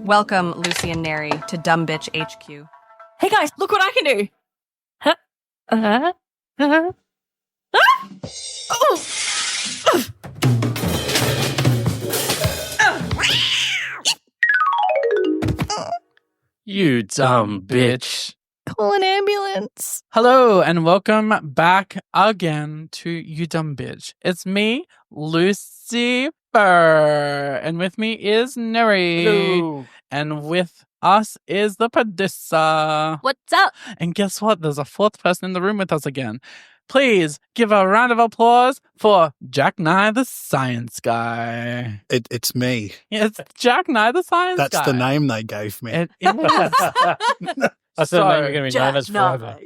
Welcome, Lucy and Nery, to Dumb Bitch HQ. Hey guys, look what I can do! You dumb bitch. Call an ambulance. Hello and welcome back again to You Dumb Bitch. It's me, Lucy-Furr, and with me is Nery. Hello. And with us is the producer. What's up? And guess what? There's a fourth person in the room with us again. Please give a round of applause for Jack Nye the Science Guy. It's me. Yeah, it's Jack Nye the Science Guy. That's the name they gave me. It is. That's the name you're going to be known as forever.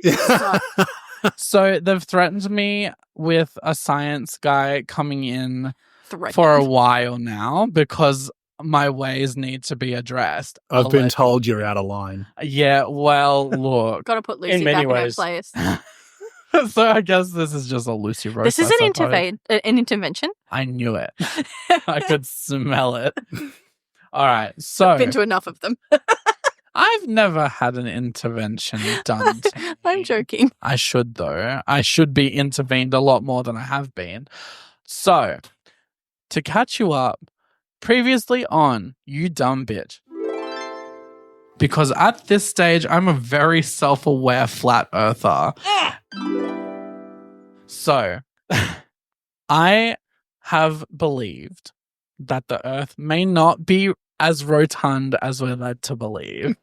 So they've threatened me with a science guy coming in for a while now because my ways need to be addressed. I've been told you're out of line. Yeah, well, look. Gotta put Lucy In many back ways. in her place. So I guess this is just a Lucy roast. This is an intervention. I knew it. I could smell it. All right, so Been to enough of them. I've never had an intervention done to me. I'm joking. I should, though. I should be intervened a lot more than I have been. So, to catch you up, previously on You Dumb Bitch. Because at this stage, I'm a very self-aware flat earther. So, I have believed that the earth may not be as rotund as we're led to believe.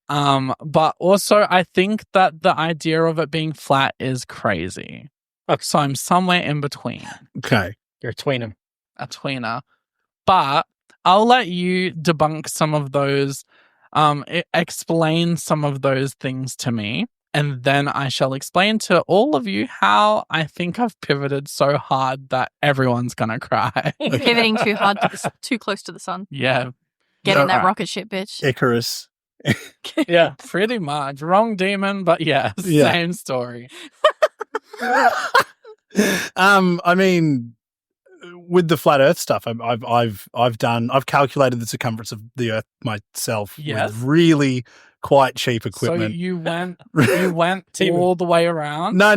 But also I think that the idea of it being flat is crazy. So I'm somewhere in between. Okay. You're a tweener. A tweener. But I'll let you debunk some of those, explain some of those things to me. And then I shall explain to all of you how I think I've pivoted so hard that everyone's going to cry. Pivoting too hard, too close to the sun. Yeah. Getting that rocket ship, bitch. Icarus. Yeah, pretty much. Wrong demon, but yeah, same story. I mean, with the flat Earth stuff, I've calculated the circumference of the Earth myself with really quite cheap equipment. So you went all the way around? No,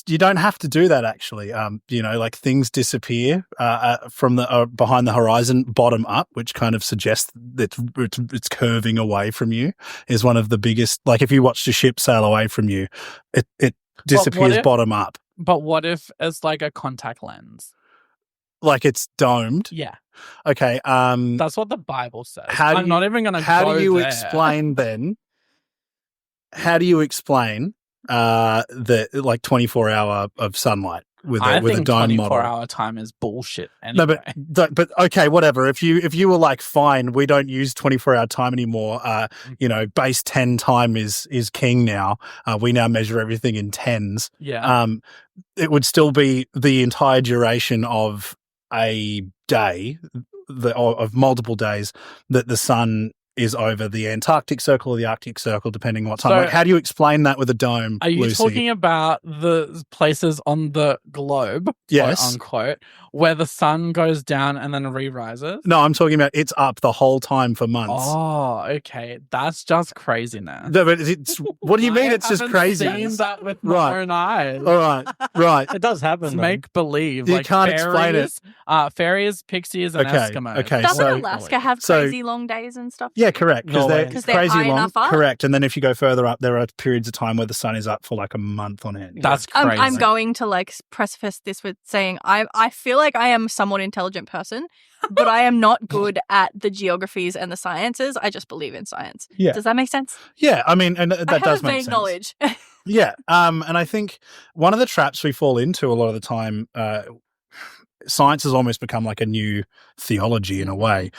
you don't have to do that actually. Like things disappear from the behind the horizon, bottom up, which kind of suggests that it's curving away from you. Is one of the biggest. Like if you watched a ship sail away from you, it disappears bottom up. But what if it's like a contact lens? Like it's domed. Yeah. Okay. That's what the Bible says. I'm not even going to go there. How do you explain then? How do you explain the like 24-hour of sunlight with a dome model? 24-hour time is bullshit. Anyway. No, but okay, whatever. If you were like, fine, we don't use 24-hour time anymore. Base 10 time is king now. We now measure everything in tens. Yeah. It would still be the entire duration of a day, of multiple days, that the sun is over the Antarctic Circle or the Arctic Circle, depending on what time. So, how do you explain that with a dome, Are you Lucy? talking about the places on the globe, yes, quote unquote, where the sun goes down and then re-rises? No, I'm talking about it's up the whole time for months. Oh, okay. That's just craziness. No, but what do you mean it's just crazy? I've seen that with my own eyes. All right. It does happen. It's make-believe. You like can't explain it. Fairies, pixies, and Eskimos. Okay. Doesn't Alaska have crazy long days and stuff? Yeah, correct. Because they're high crazy long. enough up? Correct. And then if you go further up, there are periods of time where the sun is up for like a month on end. That's crazy. I'm going to like preface this with saying I feel like I am a somewhat intelligent person, but I am not good at the geographies and the sciences. I just believe in science. Yeah. Does that make sense? Yeah, I mean, and that does make sense. I have vague knowledge. Yeah. And I think one of the traps we fall into a lot of the time, science has almost become like a new theology in a way.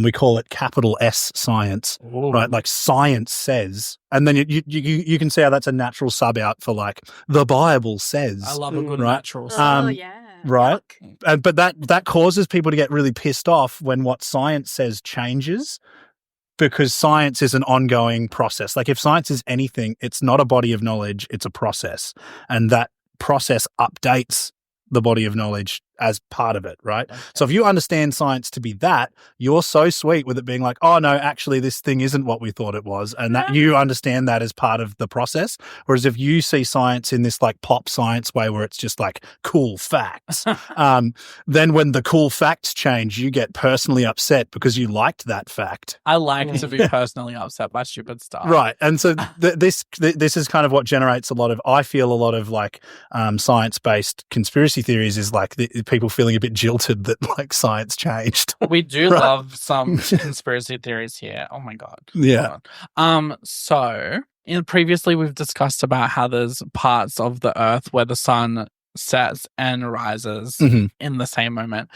We call it capital S science, right? Like science says, and then you can see how that's a natural sub out for like the Bible says. I love a good right? natural sub. Yeah. Right. But that causes people to get really pissed off when what science says changes, because science is an ongoing process. Like if science is anything, it's not a body of knowledge, it's a process. And that process updates the body of knowledge as part of it, right? So if you understand science to be that, you're so sweet with it being like, oh no, actually this thing isn't what we thought it was, and that you understand that as part of the process. Whereas if you see science in this like pop science way where it's just like cool facts, then when the cool facts change, you get personally upset because you liked that fact. I like to be personally upset by stupid stuff. Right. And so this is kind of what generates I feel a lot of like science-based conspiracy theories is like people feeling a bit jilted that like science changed. We do love some conspiracy theories here. Oh my God. Yeah. So previously we've discussed about how there's parts of the earth where the sun sets and rises in the same moment.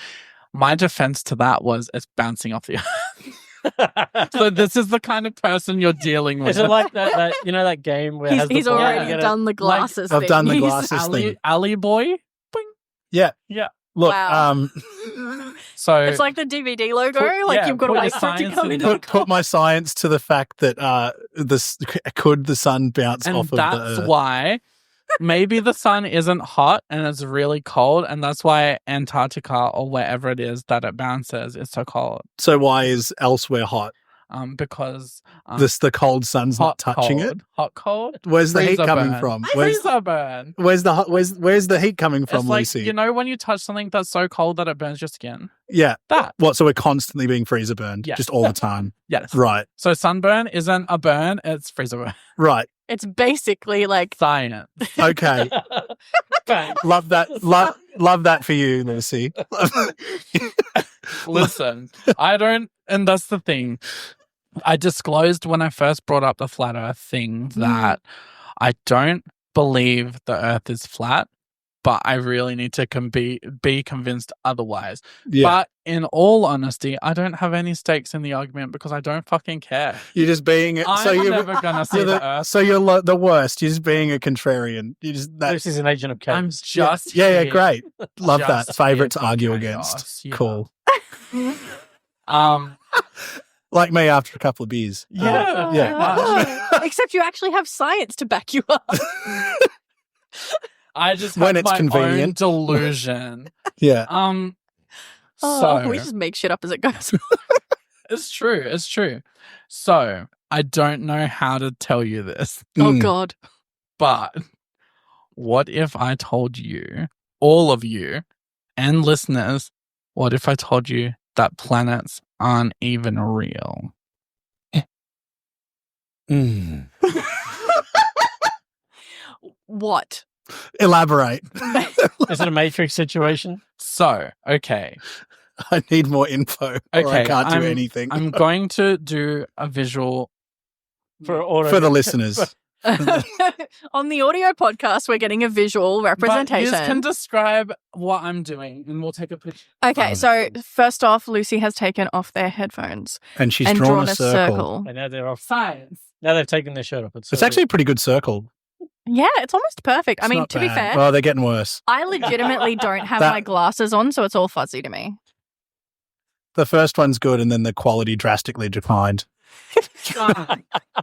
My defense to that was it's bouncing off the earth. So this is the kind of person you're dealing with. Is it like that that game where he's already done the glasses thing. I've done the glasses thing. Alley boy? Boing. Yeah. Yeah. Look, Wow. So It's like the DVD logo. You've got to wait for it to come in. put my science to the fact that could the sun bounce and off of the earth? that's why maybe the sun isn't hot and it's really cold, and that's why Antarctica or wherever it is that it bounces is so cold. So why is elsewhere hot? Because The cold sun's not touching it. Hot cold. Where's the heat Freezer coming burn. from? Freezer burn. Where's the heat coming from, It's like, Lucy? you know when you touch something that's so cold that it burns your skin? Yeah. That. What? So we're constantly being freezer burned, Yes. just all the time. Yes. Right. So sunburn isn't a burn, it's freezer burn. Right. It's basically like Science. Okay. Love that. Love that for you, Lucy. Listen, and that's the thing. I disclosed when I first brought up the flat earth thing that I don't believe the earth is flat, but I really need to be convinced otherwise. Yeah. But in all honesty, I don't have any stakes in the argument because I don't fucking care. You're just being I'm never going to see the earth. So you're the worst. You're just being a contrarian. You just This is an agent of chaos. I'm just yeah, here. great. Love Just that. Favorite here to argue for against. chaos, yeah. Cool. Like me after a couple of beers. Yeah. Yeah. Except you actually have science to back you up. I just When have it's my convenient. own delusion. Yeah. So We just make shit up as it goes. it's true. So I don't know how to tell you this, Oh God. but what if I told you, all of you and listeners, what if I told you that planets aren't even real? What? Elaborate. Is it a Matrix situation? So, okay. I need more info. Or I can't do anything. I'm going to do a visual. For the listeners. On the audio podcast, we're getting a visual representation. But you can describe what I'm doing and we'll take a picture. Okay, so first off, Lucy has taken off their headphones And she's and drawn a circle. And now they're off. Science. Now they've taken their shirt off. It's actually a pretty good circle. Yeah, it's almost perfect. I It's mean, not to be bad. fair, Well, they're getting worse. I legitimately don't have That- my glasses on, so it's all fuzzy to me. The first one's good and then the quality drastically declined.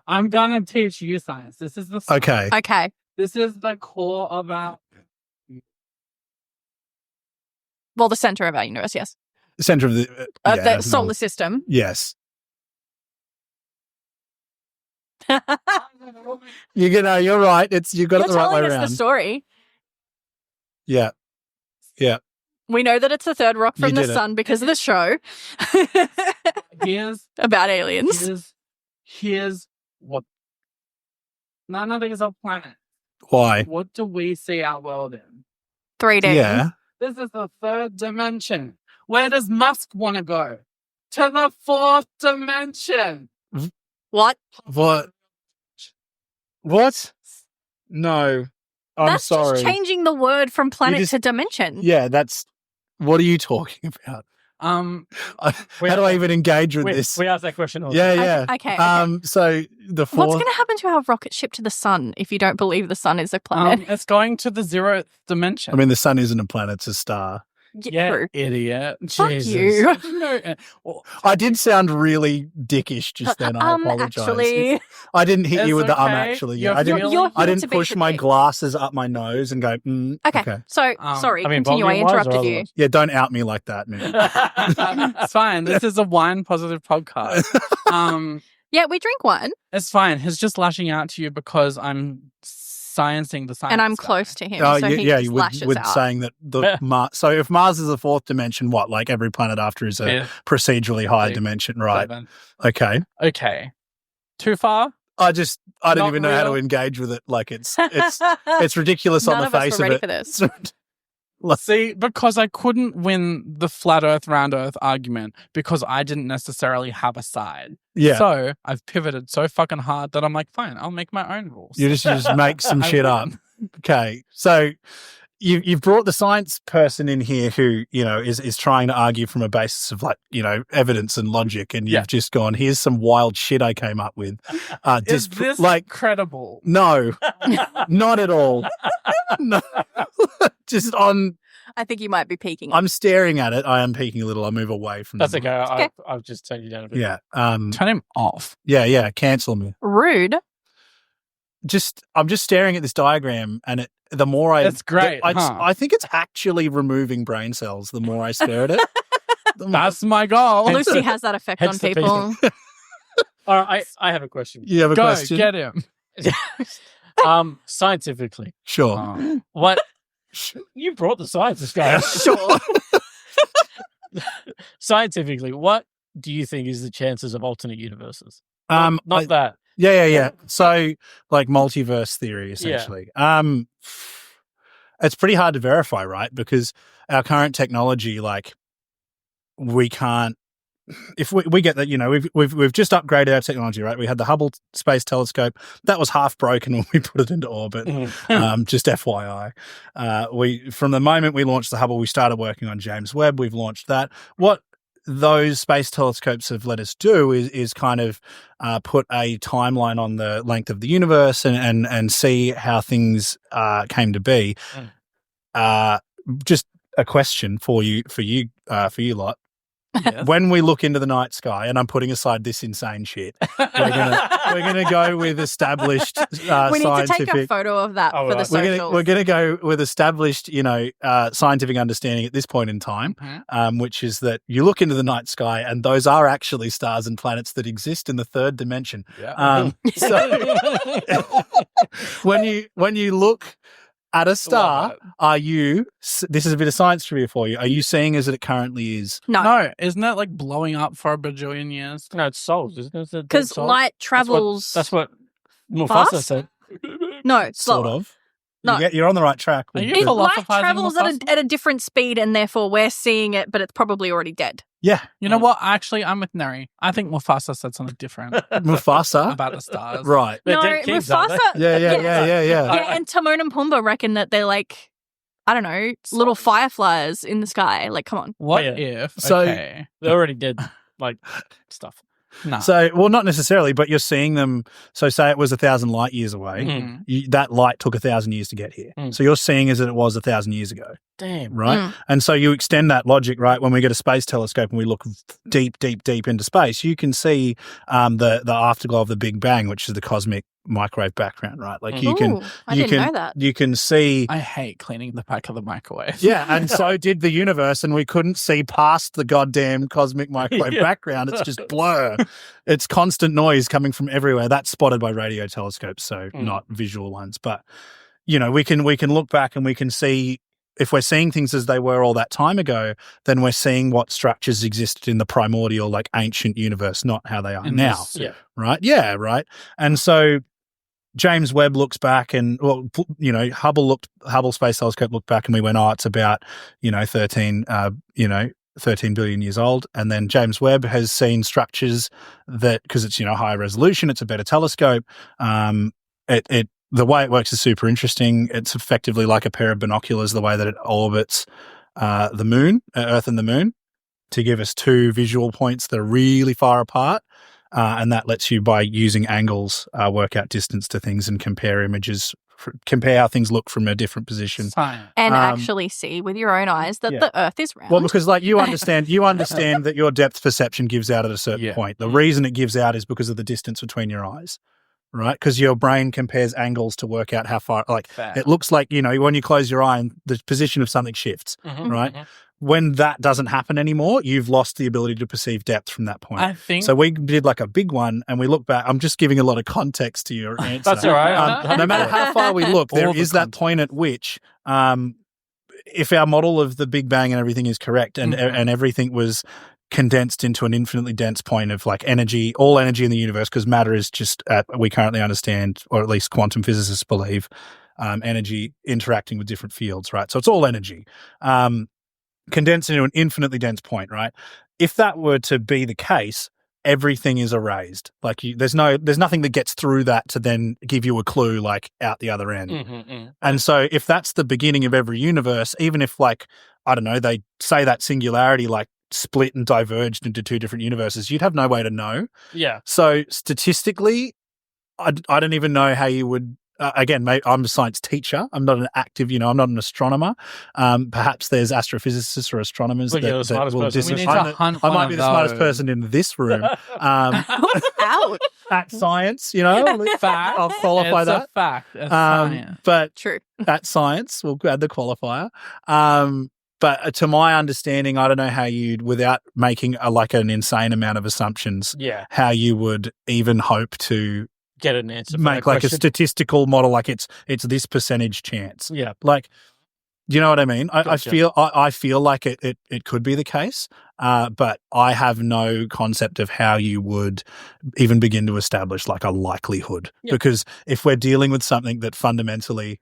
I'm going to teach you science. This is the Okay. Okay. This is the core of our. Well, the center of our universe, yes. The center of The solar system. Yes. You're right. You got You're it the right way telling us around. the story. Yeah. Yeah. We know that it's the third rock You from the did it. sun because of the show Here's about aliens. here's what. None of these are planets. Why? What do we see our world in? 3D. Yeah. This is the third dimension. Where does Musk want to go? To the fourth dimension. What? What? No. I'm That's sorry. just changing the word from planet just- to dimension. Yeah, what are you talking about? How do I even engage with this? We asked that question also. Yeah. Okay. So the What's fourth. going to happen to our rocket ship to the sun if you don't believe the sun is a planet? It's going to the 0th dimension. I mean, the sun isn't a planet; it's a star. True. Idiot. Fuck Jesus. you. No, well, I did sound really dickish just then. I apologize. Actually, I didn't hit you It's with the okay. actually. You're I didn't. you're I here didn't to be push my the dick. glasses up my nose and go. Okay. So sorry. I mean, Continue. I volume-wise or interrupted you. otherwise? Yeah, don't out me like that, man. it's fine. This is a wine positive podcast. Yeah, we drink wine, It's fine. He's just lashing out to you because I'm sciencing the science. and I'm guy. close to him, Oh, so he just lashes with out. saying that the so if Mars is a fourth dimension, what like every planet after is a Fifth, procedurally higher sixth, dimension, right? seventh. Okay. Okay. Too far? I don't Not even know how to real. engage with it. Like it's ridiculous None on the of us face were ready of for it. this. See, because I couldn't win the flat earth, round earth argument because I didn't necessarily have a side. Yeah. So I've pivoted so fucking hard that I'm like, fine, I'll make my own rules. You just make some I shit up. win. Okay. So you've brought the science person in here who, is trying to argue from a basis of like, evidence and logic, and you've just gone, here's some wild shit I came up with. Is this credible? No, not at all. No. Just on, I think you might be peeking. I'm staring at it. I am peeking a little. I'll move away from That's the okay. Okay. I'll just turn you down a bit. Yeah. Turn him off. Yeah. Cancel me. Rude. I'm just staring at this diagram, and the more I, It's great, huh? I think it's actually removing brain cells. The more I stare at it, the more- That's my goal. Lucy has that effect on Hence the people. All right, I have a question. you have a Go, question? get him. Scientifically, Sure. Oh. what you brought the science, guys. Sure. Scientifically, what do you think is the chances of alternate universes? Not That. Yeah. So, like multiverse theory, essentially. It's pretty hard to verify, right? Because our current technology, like, we can't. If we get that, we've just upgraded our technology, right? We had the Hubble Space Telescope that was half broken when we put it into orbit. Just FYI, from the moment we launched the Hubble, we started working on James Webb. We've launched that. What those space telescopes have let us do is kind of put a timeline on the length of the universe and see how things came to be. Just a question for you lot. Yes. When we look into the night sky, and I'm putting aside this insane shit, we're gonna go with established We need to scientific. take a photo of that Oh, for the right. socials. We're gonna go with established, scientific understanding at this point in time, Mhm. which is that you look into the night sky, and those are actually stars and planets that exist in the third dimension. Yeah. So when you look at a star, Love it. are you? This is a bit of science trivia for you. Are you seeing as it currently is? No, isn't that like blowing up for a bajillion years? No, it's souls, isn't it? It's a dead Because soul. light travels. That's what Mufasa fast? said. No, slower. Sort of. No. You're on the right track. Are with you the- philosoph- Light Philosophizing travels Mufasa? at a different speed, and therefore we're seeing it, but it's probably already dead. Yeah, You know what? Actually, I'm with Nery. I think Mufasa said something different Mufasa. about the stars. Right. They're no, dead kids, aren't Mufasa. Yeah. Yeah, and Timon and Pumbaa reckon that they're like, I don't know, little fireflies in the sky. Like, come on. What Yeah. if? So- Okay. They're already dead, like stuff. No. So, well, not necessarily, but you're seeing them. So, say it was 1,000 light years away. Mhm. That light took 1,000 years to get here. Mm. So you're seeing as it was 1,000 years ago, Damn. right? Mm. And so you extend that logic, right? When we get a space telescope and we look deep into space, you can see the afterglow of the Big Bang, which is the cosmic microwave background, right? Like you can, Ooh, I you didn't can, know that. you can see. I hate cleaning the back of the microwave. Yeah, and so did the universe, and we couldn't see past the goddamn cosmic microwave Yeah. background. It's just blur. It's constant noise coming from everywhere. That's spotted by radio telescopes, so not visual ones. But we can look back and we can see, if we're seeing things as they were all that time ago, then we're seeing what structures existed in the primordial, like ancient universe, not how they are In now. this- Yeah. Right? Yeah, right. And so James Webb looks back, and Hubble Space Telescope looked back, and we went, oh, it's about 13 billion years old. And then James Webb has seen structures that, because it's higher resolution, it's a better telescope. The way it works is super interesting. It's effectively like a pair of binoculars, the way that it orbits the moon, Earth and the moon, to give us two visual points that are really far apart. And that lets you, by using angles, work out distance to things and compare images compare how things look from a different position. Science. And actually see with your own eyes that the Earth is round. Well, because like you understand that your depth perception gives out at a certain point. The reason it gives out is because of the distance between your eyes. Right, because your brain compares angles to work out how far. Like it looks like when you close your eye and the position of something shifts. Right, when that doesn't happen anymore, you've lost the ability to perceive depth from that point. I think so. We did like a big one, and we look back. I'm just giving a lot of context to your answer. That's all right. No matter how far we look, there is that point at which, if our model of the Big Bang and everything is correct, and everything was condensed into an infinitely dense point of like energy, all energy in the universe, because matter is just, we currently understand, or at least quantum physicists believe, energy interacting with different fields, right? So it's all energy, condensed into an infinitely dense point, right? If that were to be the case, everything is erased. Like there's nothing that gets through that to then give you a clue like out the other end. And so if that's the beginning of every universe, even if like, I don't know, they say that singularity like split and diverged into two different universes, you'd have no way to know. Yeah. So statistically, I don't even know how you would. Again, I'm a science teacher. I'm not an active, I'm not an astronomer. Perhaps there's astrophysicists or astronomers that will disagree. I might be the smartest person in this room. Ouch. At science, fact. I'll qualify that. It's a fact. It's science. But True. At science, we'll add the qualifier. But to my understanding, I don't know how you'd, without making an insane amount of assumptions, how you would even hope to get an answer. Make like a statistical model, like it's this percentage chance. Yeah, like, do you know what I mean? Gotcha. I feel like it could be the case, but I have no concept of how you would even begin to establish like a likelihood, because if we're dealing with something that fundamentally,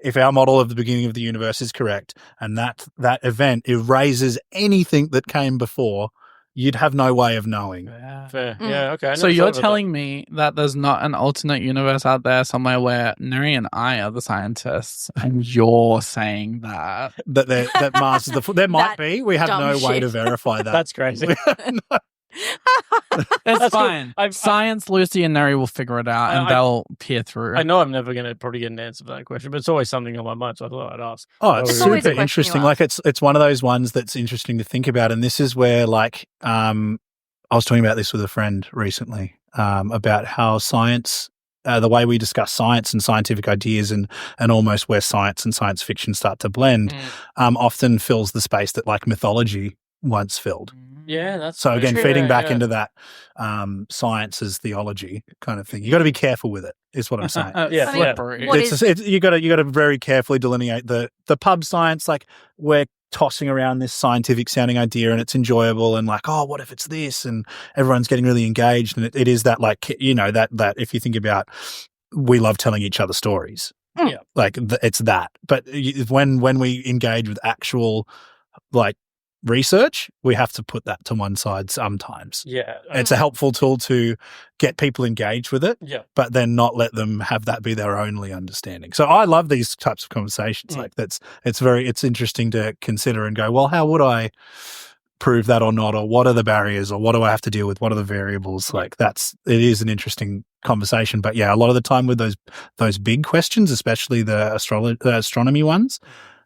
if our model of the beginning of the universe is correct and that event erases anything that came before, you'd have no way of knowing. Fair. Yeah, okay. So you're telling me that there's not an alternate universe out there somewhere where Nery and I are the scientists, and you're saying that Mars is there might be. We have no way to verify that. That's crazy. It's fine. Science, Lucy and Nery will figure it out, and they'll peer through. I know I'm never going to probably get an answer for that question, but it's always something on my mind, so I thought I'd ask. Oh, it's super interesting. Like it's one of those ones that's interesting to think about, and this is where like I was talking about this with a friend recently about how science. The way we discuss science and scientific ideas and almost where science and science fiction start to blend often fills the space that like mythology once filled. Yeah, that's so again, true. feeding back into that science as theology kind of thing. You got to be careful with it, is what I'm saying. You got to very carefully delineate the pub science. Like we're tossing around this scientific sounding idea and it's enjoyable and like, oh, what if it's this? And everyone's getting really engaged. And it is that like, that if you think about, we love telling each other stories. Yeah, like it's that. But when we engage with actual like research, we have to put that to one side sometimes. Yeah. It's a helpful tool to get people engaged with it, but then not let them have that be their only understanding. So I love these types of conversations. Like it's interesting to consider and go, well, how would I prove that or not? Or what are the barriers? Or what do I have to deal with? What are the variables? Like it is an interesting conversation. But yeah, a lot of the time with those big questions, especially the astronomy ones,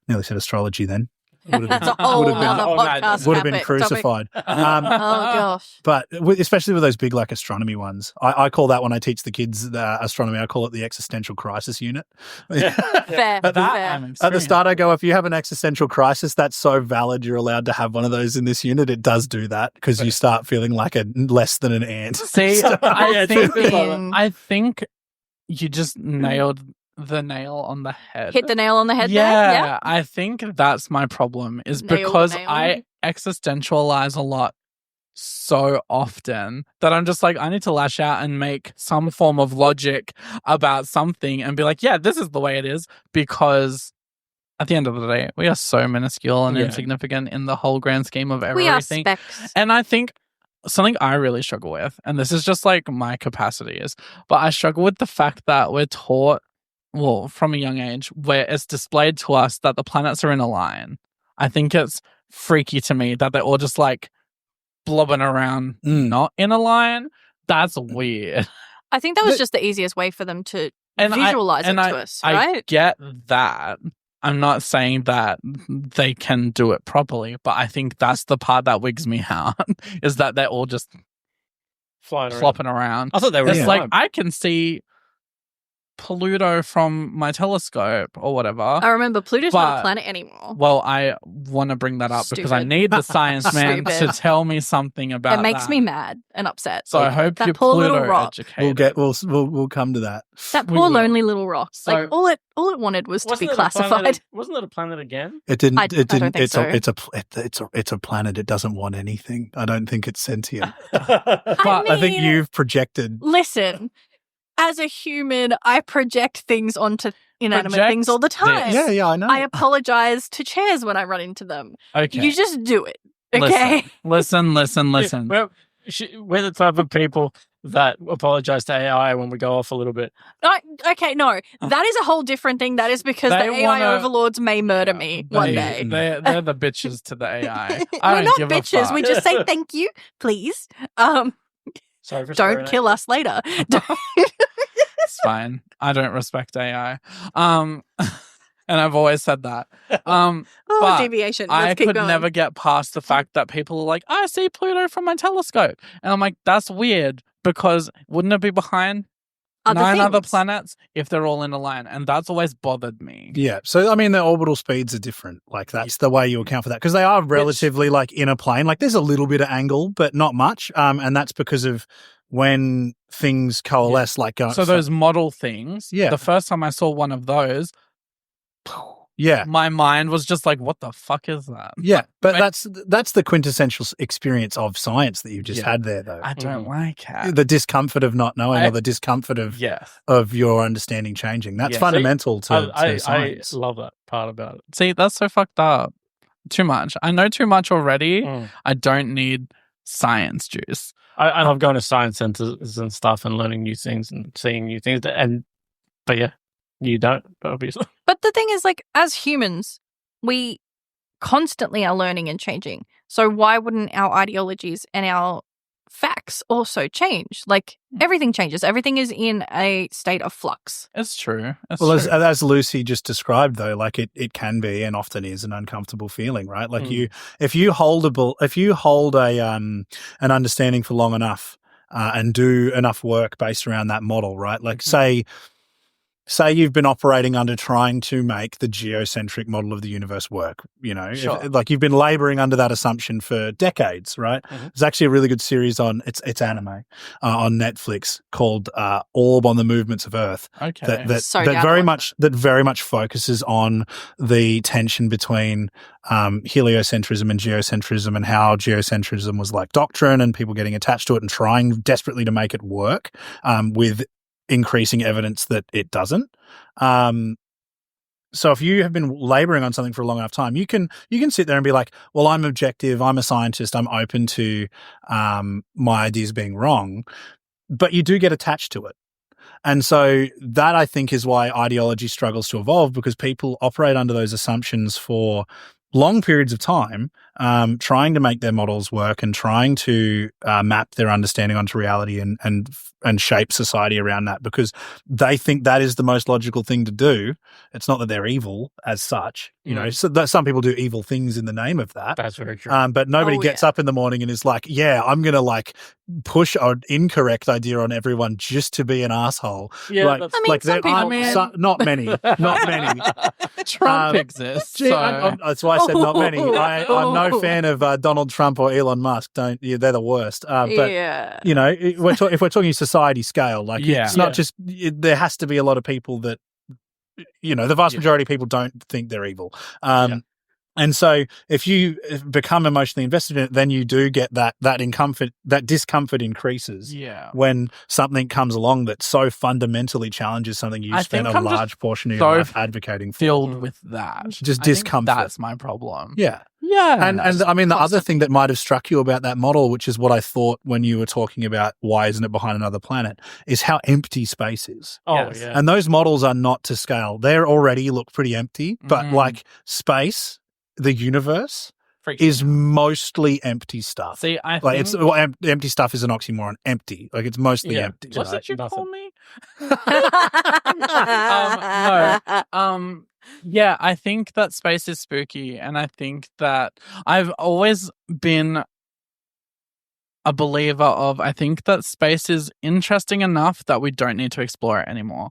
nearly said astrology then. That's a whole other podcast. Would have been crucified. Oh gosh! But especially with those big like astronomy ones, I call that when I teach the kids astronomy. I call it the existential crisis unit. Fair. At the start, I go, if you have an existential crisis, that's so valid. You're allowed to have one of those in this unit. It does do that because you start feeling like a less than an ant. See, I think you just nailed the nail on the head. Hit the nail on the head there? Yeah. I think that's my problem is because I existentialize a lot so often that I'm just like, I need to lash out and make some form of logic about something and be like, yeah, this is the way it is, because at the end of the day, we are so minuscule and insignificant in the whole grand scheme of everything. We are specks. And I think something I really struggle with, and this is just like my capacity but I struggle with the fact that we're taught, well, from a young age, where it's displayed to us that the planets are in a line. I think it's freaky to me that they're all just like blobbing around not in a line. That's weird. I think that was just the easiest way for them to visualize it to us, right? I get that. I'm not saying that they can do it properly, but I think that's the part that wigs me out, is that they're all just flopping around. I thought they were. It's like, I can see Pluto from my telescope or whatever. I remember Pluto's not a planet anymore. Well, I want to bring that up because I need the science man to tell me something about that. It makes me mad and upset. So I hope that you're poor Pluto little rock. educated. We'll come to that. That poor lonely little rock. So, like all it wanted was to be classified. Wasn't it a planet again? It didn't. I don't think so. It's a planet. It doesn't want anything. I don't think it's sentient. I think you've projected. Listen. As a human, I project things onto inanimate things all the time. Yeah, I know. I apologize to chairs when I run into them. Okay. You just do it, okay? Listen. Yeah, we're the type of people that apologize to AI when we go off a little bit. No, that is a whole different thing. That is because the AI overlords may murder me one day. They're the bitches to the AI. We're not bitches. We just say thank you, please. Sorry for don't kill us later. It's fine. I don't respect AI. And I've always said that. But deviation. I Let's keep could going. never get past the fact that people are like, I see Pluto from my telescope. And I'm like, that's weird, because wouldn't it be behind nine other planets if they're all in a line? And that's always bothered me. Yeah. So, I mean, the orbital speeds are different. Like, that's the way you account for that, because they are relatively like in a plane. Like, there's a little bit of angle, but not much. And that's because of when things coalesce, like going. So those model things, yeah. The first time I saw one of those, yeah, my mind was just like, what the fuck is that? Yeah, but that's the quintessential experience of science that you've just had there, though. I don't like it. The discomfort of not knowing, or the discomfort of your understanding changing. That's fundamental to science. I love that part about it. See, that's so fucked up. Too much. I know too much already. I don't need science juice. I love going to science centers and stuff and learning new things and seeing new things. But yeah, you don't, obviously. But the thing is, like, as humans, we constantly are learning and changing. So why wouldn't our ideologies and our facts also change? Like, everything changes. Everything is in a state of flux. It's true. As Lucy just described, though, like it can be and often is an uncomfortable feeling, right? Like if you hold an understanding for long enough and do enough work based around that model, right? Like say you've been operating under trying to make the geocentric model of the universe work, like you've been laboring under that assumption for decades, right? There's actually a really good series it's anime on Netflix called Orb on the Movements of Earth. Okay. That very much focuses on the tension between heliocentrism and geocentrism, and how geocentrism was like doctrine and people getting attached to it and trying desperately to make it work with increasing evidence that it doesn't. So if you have been laboring on something for a long enough time, you can sit there and be like, well, I'm objective, I'm a scientist, I'm open to my ideas being wrong, but you do get attached to it. And so that, I think, is why ideology struggles to evolve, because people operate under those assumptions for long periods of time, trying to make their models work and trying to map their understanding onto reality and shape society around that, because they think that is the most logical thing to do. It's not that they're evil as such, so that some people do evil things in the name of that. That's very true. But nobody gets up in the morning and is like, yeah, I'm going to like push an incorrect idea on everyone just to be an asshole. Yeah, not many. Trump exists. That's why I said not many. I'm no fan of Donald Trump or Elon Musk. They're the worst. But if we're talking society scale, like it's not just. There has to be a lot of people that, the vast majority of people don't think they're evil. And so if you become emotionally invested in it, then you do get that discomfort increases when something comes along that so fundamentally challenges something you spent a large portion of your life advocating for. Filled with that. Just discomfort. That's my problem. Yeah. Yeah. And I mean, the other thing that might have struck you about that model, which is what I thought when you were talking about why isn't it behind another planet, is how empty space is. Oh, yes. Yeah. And those models are not to scale. They already look pretty empty, but like space, the universe, Freaks me is out. mostly empty stuff. See, I Like think empty stuff is an oxymoron. Empty, like it's mostly Yeah. empty. what Right, did you call nothing. me? Yeah, I think that space is spooky, and I think that I've always been a believer of, I think that space is interesting enough that we don't need to explore it anymore.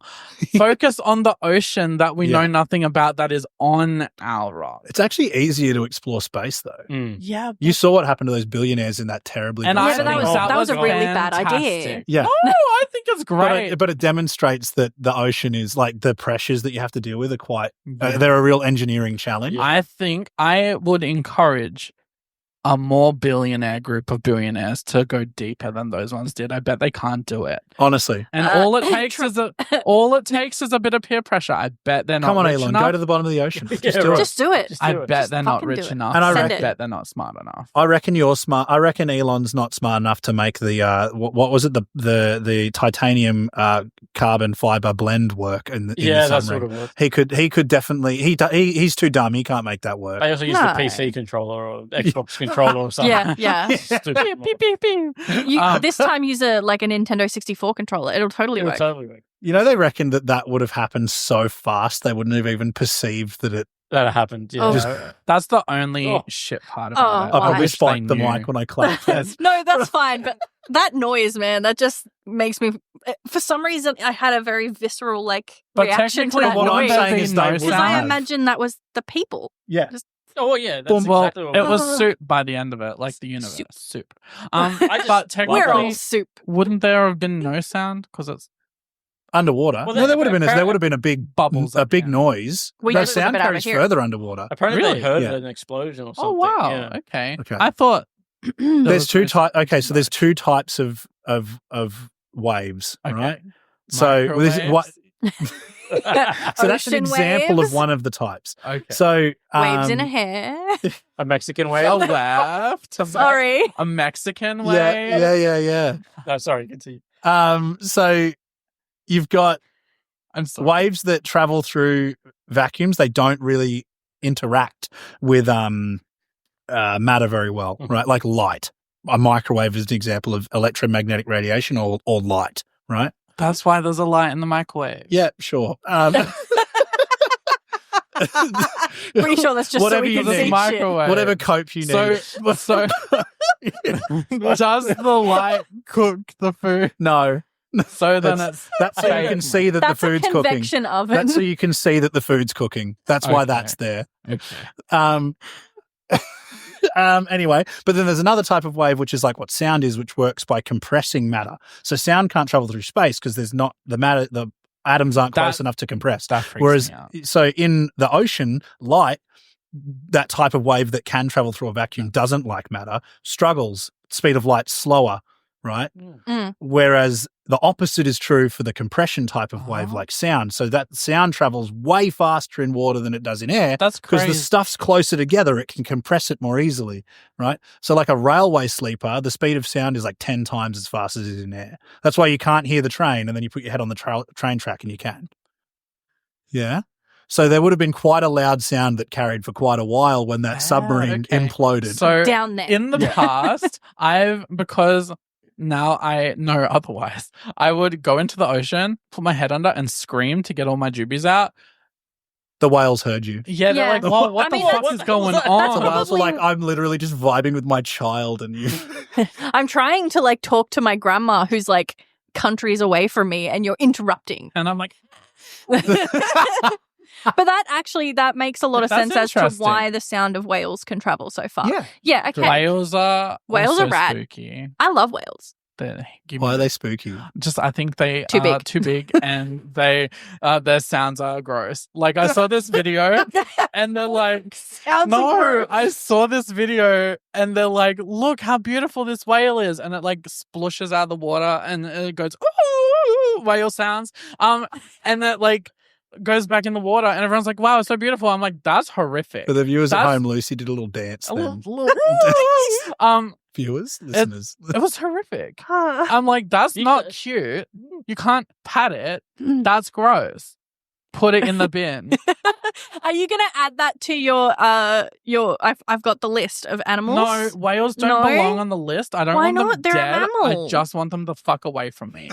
Focus on the ocean that we Yeah. know nothing about, that is on our rock. It's actually easier to explore space, though. Mm. Yeah, You saw what happened to those billionaires in that terribly. and built I Yeah, but that think was- submarine. that was a really bad idea. fantastic. Yeah. No, I think it's great. But it demonstrates that the ocean is like the pressures that you have to deal with are quite. Yeah. They're a real engineering challenge. I think I would encourage a more billionaire group of billionaires to go deeper than those ones did. I bet they can't do it. Honestly, And all it takes is a bit of peer pressure. I bet they're not come on, rich Elon, enough. go to the bottom of the ocean. Yeah, Just do right. it. Just do it. Just I do it. bet Just they're not fucking do rich it. enough. And I Send I it. bet they're not smart enough. I reckon you're smart. I reckon Elon's not smart enough to make the what was it, the titanium carbon fiber blend work in the Yeah, that's submarine. what it was. He could definitely he's too dumb. He can't make that work. I also used No. the PC controller or Xbox controller or something. Yeah, yeah. Stupid. Beep, beep, beep. This time use a Nintendo 64 controller. It'll totally It would work. totally work. You know, they reckon that would have happened so fast they wouldn't have even perceived that it. That happened. Yeah. Oh. That's the only Oh. shit part Oh, about it. I well, probably wish they spiked the knew. mic when I clapped. No, that's fine. But that noise, man, that just makes me. For some reason, I had a very visceral But reaction to technically, that what I'm noise. saying is they no would Because I have. imagine that was the people. Yeah. Oh, yeah. That's Boom. Well, exactly what it it was soup by the end of it, like the universe. Soup. I just- But We're technically, all soup. wouldn't there have been no sound? Because it's Underwater. Well, no, they- there would have been apparently- a big Bubbles a up, big yeah. noise. We No, used to live sound it out carries here. further underwater. Apparently, Really? they heard Yeah. an explosion or something. Oh wow. Yeah. Okay. Okay. I thought There's was two no types. sound. Okay, so there's two types of waves, Okay. right? So this is what. So that's an Ocean example waves. of one of the types. Okay. So Waves in a um, hair. A Mexican wave. A left. Sorry. A Mexican way. yeah. No, sorry. Continue. So you've got I'm sorry. waves that travel through vacuums. They don't really interact with matter very well, Mhm. right? Like light. A microwave is an example of electromagnetic radiation or light, right? That's why there's a light in the microwave. Yeah, sure. Pretty sure that's just Whatever so we you can need. see shit. Microwave. Whatever cope you need. So does the light cook the food? No, So then it's that's so you can see that That's the a food's cooking. convection oven. That's so you can see that the food's cooking. That's why Okay. that's there. okay. Um, anyway, but then there's another type of wave, which is like what sound is, which works by compressing matter. So sound can't travel through space because there's not the matter, the atoms aren't close That- enough to compress. That freaks Whereas, me out. so in the ocean, light, that type of wave that can travel through a vacuum doesn't like matter, struggles, speed of light slower, right? Whereas the opposite is true for the compression type of wave, Oh. like sound. So that sound travels way faster in water than it does in air That's because crazy. the stuff's closer together. It can compress it more easily, right? So like a railway sleeper, the speed of sound is like 10 times as fast as it is in air. That's why you can't hear the train, and then you put your head on the train track and you can. Yeah. So there would have been quite a loud sound that carried for quite a while when that submarine okay. imploded. So Down there. in the past, because now I know otherwise, I would go into the ocean, put my head under, and scream to get all my jubies out. The whales heard you. Yeah, they're Yeah. like, "Well, what I the mean, fuck what is the hell was going that? The on?" whales were like, Probably- I'm literally just vibing with my child and you. I'm trying to talk to my grandma who's countries away from me and you're interrupting. And I'm like, But that makes a lot of That's sense as to interesting. why the sound of whales can travel so far. Yeah. Yeah, okay. whales are Whales also are rad. spooky. I love whales. They give Why me- are they spooky? Just I think they Too are big. too big and they their sounds are gross. Like I saw this video and they're like, Sounds no, gross. I saw this video and they're like, look how beautiful this whale is, and it splooshes out of the water and it goes ooh, whale sounds. And that goes back in the water and everyone's like, wow, it's so beautiful. I'm like, that's horrific. For the viewers at That's- home, Lucy did a little dance A then. little- Viewers? Listeners? it was horrific. I'm like, that's You not could- cute. You can't pat it. That's gross. put it in the bin. Are you going to add that to your I've got the list of animals? No, whales don't No? belong on the list. I don't Why want them not? They're a dead. mammal. I just want them to fuck away from me.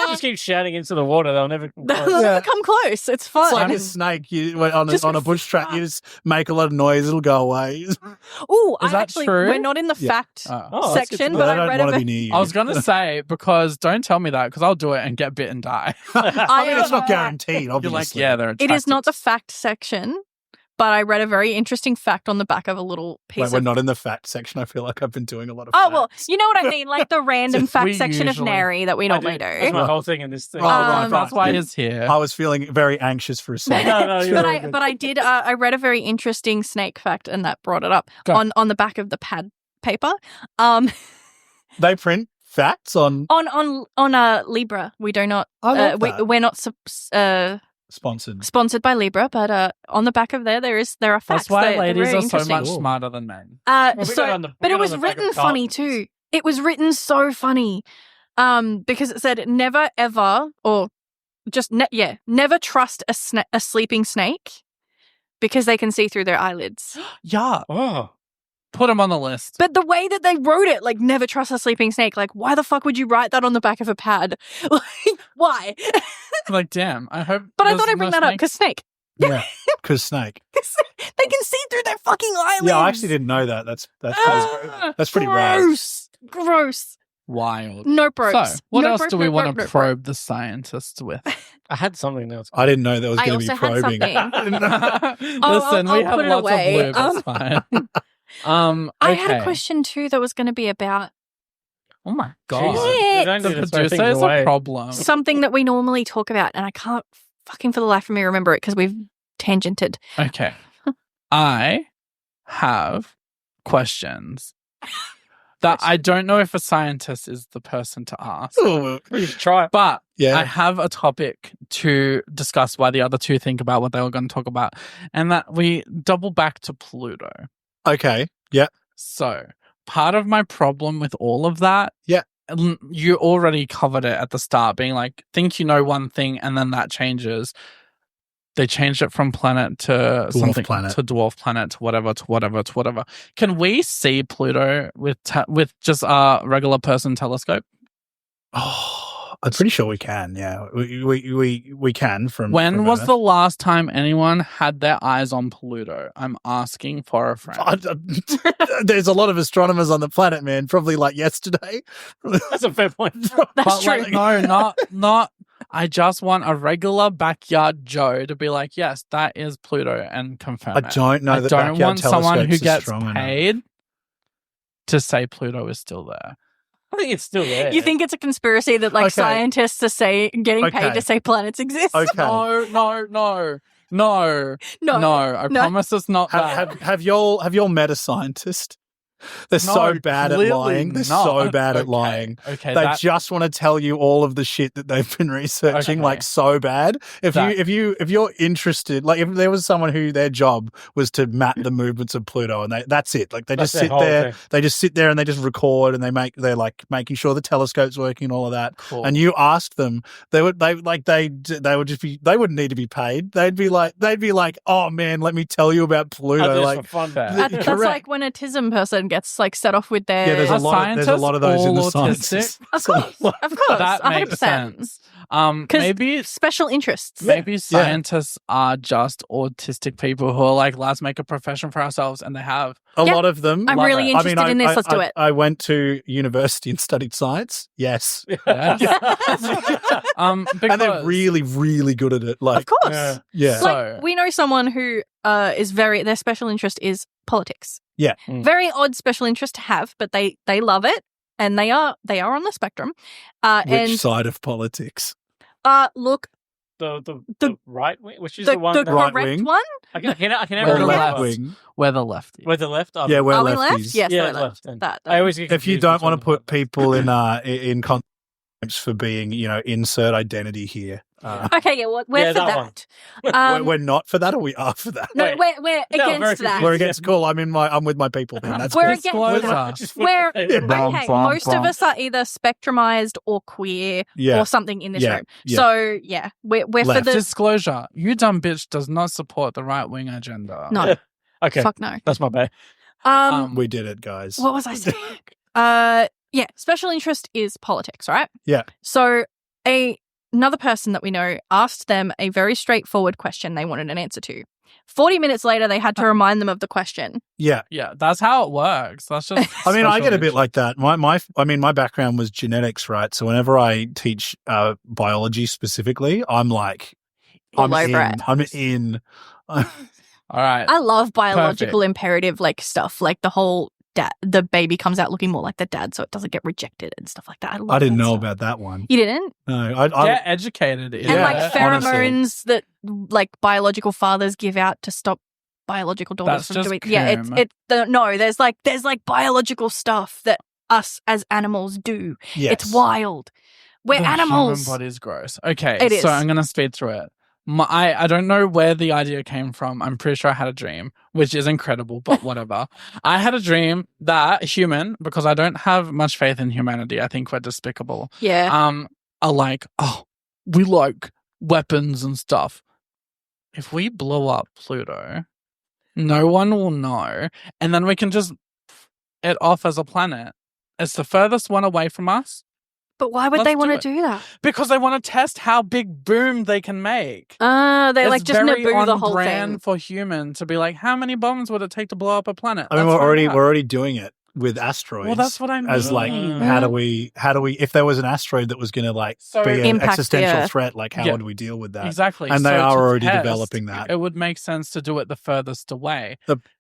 Just keep shouting into the water. They'll never come They'll close. never come close. It's fun. It's like a snake. On Just a bush track, you just make a lot of noise. It'll go away. Oh, Is that true? We're not in the Yeah. fact Oh, that's good to section, know. but I I don't read want to a be near you. I was going to say, because don't tell me that, because I'll do it and get bit and die. I mean, it's not guaranteed, You're obviously. like, yeah, they're It is attracted. not the fact section, but I read a very interesting fact on the back of a little piece Wait, we're of... not in the fact section. I feel like I've been doing a lot of Oh, well, facts. you know what I mean? Like the random fact We section usually- of Nery that we normally That's do. my whole thing in this thing. Oh, right, That's why he's here. I was feeling very anxious for a second. No, you're all good. But I did. I read a very interesting snake fact, and that brought it up Go. on the back of the pad paper. They print facts on On Libra, we do not. I love that. We're not sponsored. sponsored by Libra, but on the back of there are facts. That's why They're ladies very are so interesting. much smarter than men. we So, got it on the- we but got it it was on the back of written funny cartons. too. It was written so funny, because it said never ever or just never trust a sleeping snake because they can see through their eyelids. Yeah, Oh. put him on the list. But the way that they wrote it, like never trust a sleeping snake, like why the fuck would you write that on the back of a pad? Like why? Like, damn, I hope. But I there's thought I'd no bring that up snakes. because snake. Yeah, because snake. They can see through their fucking eyelids. Yeah, I actually didn't know that. That's pretty rad. Gross. Wild. No probes. So, what No else probe, do we no want probe, to no probe. probe the scientists with? I had something else. I didn't know that was I going to be also had probing. something. Listen, we I'll have put it lots away. of blue. That's fine. I had a okay. question too that was going to be about Oh my Jesus. god. Yeah. You don't The need to throw producer things is a away. problem. something that we normally talk about, and I can't fucking for the life of me remember it because we've tangented. Okay. I have questions that I don't know if a scientist is the person to ask. Oh, We should try it. But yeah. I have a topic to discuss why the other two think about what they were going to talk about, and that we double back to Pluto. Okay. Yeah. So, part of my problem with all of that, Yeah. you already covered it at the start, being like, think you know one thing, and then that changes. They changed it from planet to something planet. to dwarf planet to whatever to whatever to whatever. Can we see Pluto with just a regular person telescope? Oh, I'm pretty sure we can. Yeah, we can. When was Earth. the last time anyone had their eyes on Pluto? I'm asking for a friend. There's a lot of astronomers on the planet, man. Probably like yesterday. That's a fair point. That's But true. like, no, not. I just want a regular backyard Joe to be like, yes, that is Pluto, and confirm I it. don't know I that don't backyard want someone who telescopes are gets strong enough. paid to say Pluto is still there. I think it's still there. You think it's a conspiracy that like Okay. scientists are getting paid Okay. to say planets exist? Okay. No. I No. promise it's not that. Have y'all met a scientist? They're No, so bad at clearly lying. They're not. so bad at Okay, lying. Okay, They that, just want to tell you all of the shit that they've been researching, Okay. like so bad. If you're interested, like if there was someone who their job was to map the movements of Pluto, and that's it. Like they That's just their sit whole there, thing. they just sit there and they just record, and they're like making sure the telescope's working and all of that. cool. And you ask them, they would just be, they wouldn't need to be paid. They'd be like, oh man, let me tell you about I Pluto. do this Like, for fun. Fair. That's correct. like when a TISM person gets like set off with their. yeah, there's Are a lot of those in the scientists sciences. Of course, of course, that 100%. makes sense. 'Cause Maybe special interests. maybe scientists are just autistic people who are like, let's make a profession for ourselves, and they have. A Yeah. lot of them. I'm Love really it. interested in this. Let's do it. I went to university and studied science. Yes. Yes. And they're Because- really, really good at it. Like, Of course. Yeah. yeah. So- Like we know someone who is their special interest is politics. Yeah. Mm. Very odd special interest to have, but they love it, and they are on the spectrum. Which And side of politics? look, The right wing, which is the the one. that- Right correct wing? one. I can We're never the remember. left what- wing. we're the lefty. Where the left? Yeah, we're Are we lefties. left? Yes, Yeah, we're left. left. That. I always get If you confused don't which want one to put the left is. people in for being, insert identity here. Okay, yeah, well, we're Yeah, for that that. we're not for that, or we are for that. No, Wait. we're No, very against that. confused. We're against. Cool. I'm with my people. Then that's We're cool. against Disclosure. We're Bum, okay. bum, Most of bum. us are either spectrumized or queer Yeah. or something in this Yeah, room. yeah. So yeah, we're for Left. the Disclosure: you dumb bitch does not support the right wing agenda. no. Okay, Fuck no. that's my bad. We did it, guys. What was I saying? Yeah, special interest is politics, right? Yeah. So another person that we know asked them a very straightforward question they wanted an answer to. 40 minutes later, they had to remind them of the question. Yeah. Yeah, that's how it works. That's just. I mean, I special get a bit interest. like that. My background was genetics, right? So whenever I teach biology specifically, I'm like, All over it. I'm in. All right. I love biological imperative stuff, like the whole the baby comes out looking more like the dad, so it doesn't get rejected and stuff like that. I didn't that know stuff. about that one. You didn't? No, Get educated. And Yeah, like honestly. pheromones that like biological fathers give out to stop biological daughters That's from just doing. Yeah, no. There's like biological stuff that us as animals do. yes. It's wild. We're The animals. Human body's gross. Okay, It is. so I'm gonna speed through it. I don't know where the idea came from. I'm pretty sure I had a dream, which is incredible, but whatever. I had a dream that because I don't have much faith in humanity. I think we're despicable. Yeah. Are like, we like weapons and stuff. If we blow up Pluto, no one will know, and then we can just it off as a planet. It's the furthest one away from us. But why would let's they want do to it. do that? Because they want to test how big boom they can make. They It's like just very Naboo on the whole brand thing. for human to be like, how many bombs would it take to blow up a planet? I mean, That's we're not already doing it with asteroids. Well, that's what I mean. As like, how do we? If there was an asteroid that was going to like So- be an Impact the existential Earth. threat, like how Yeah. would we deal with that? Exactly. And they So are to already test, developing that. It would make sense to do it the furthest away.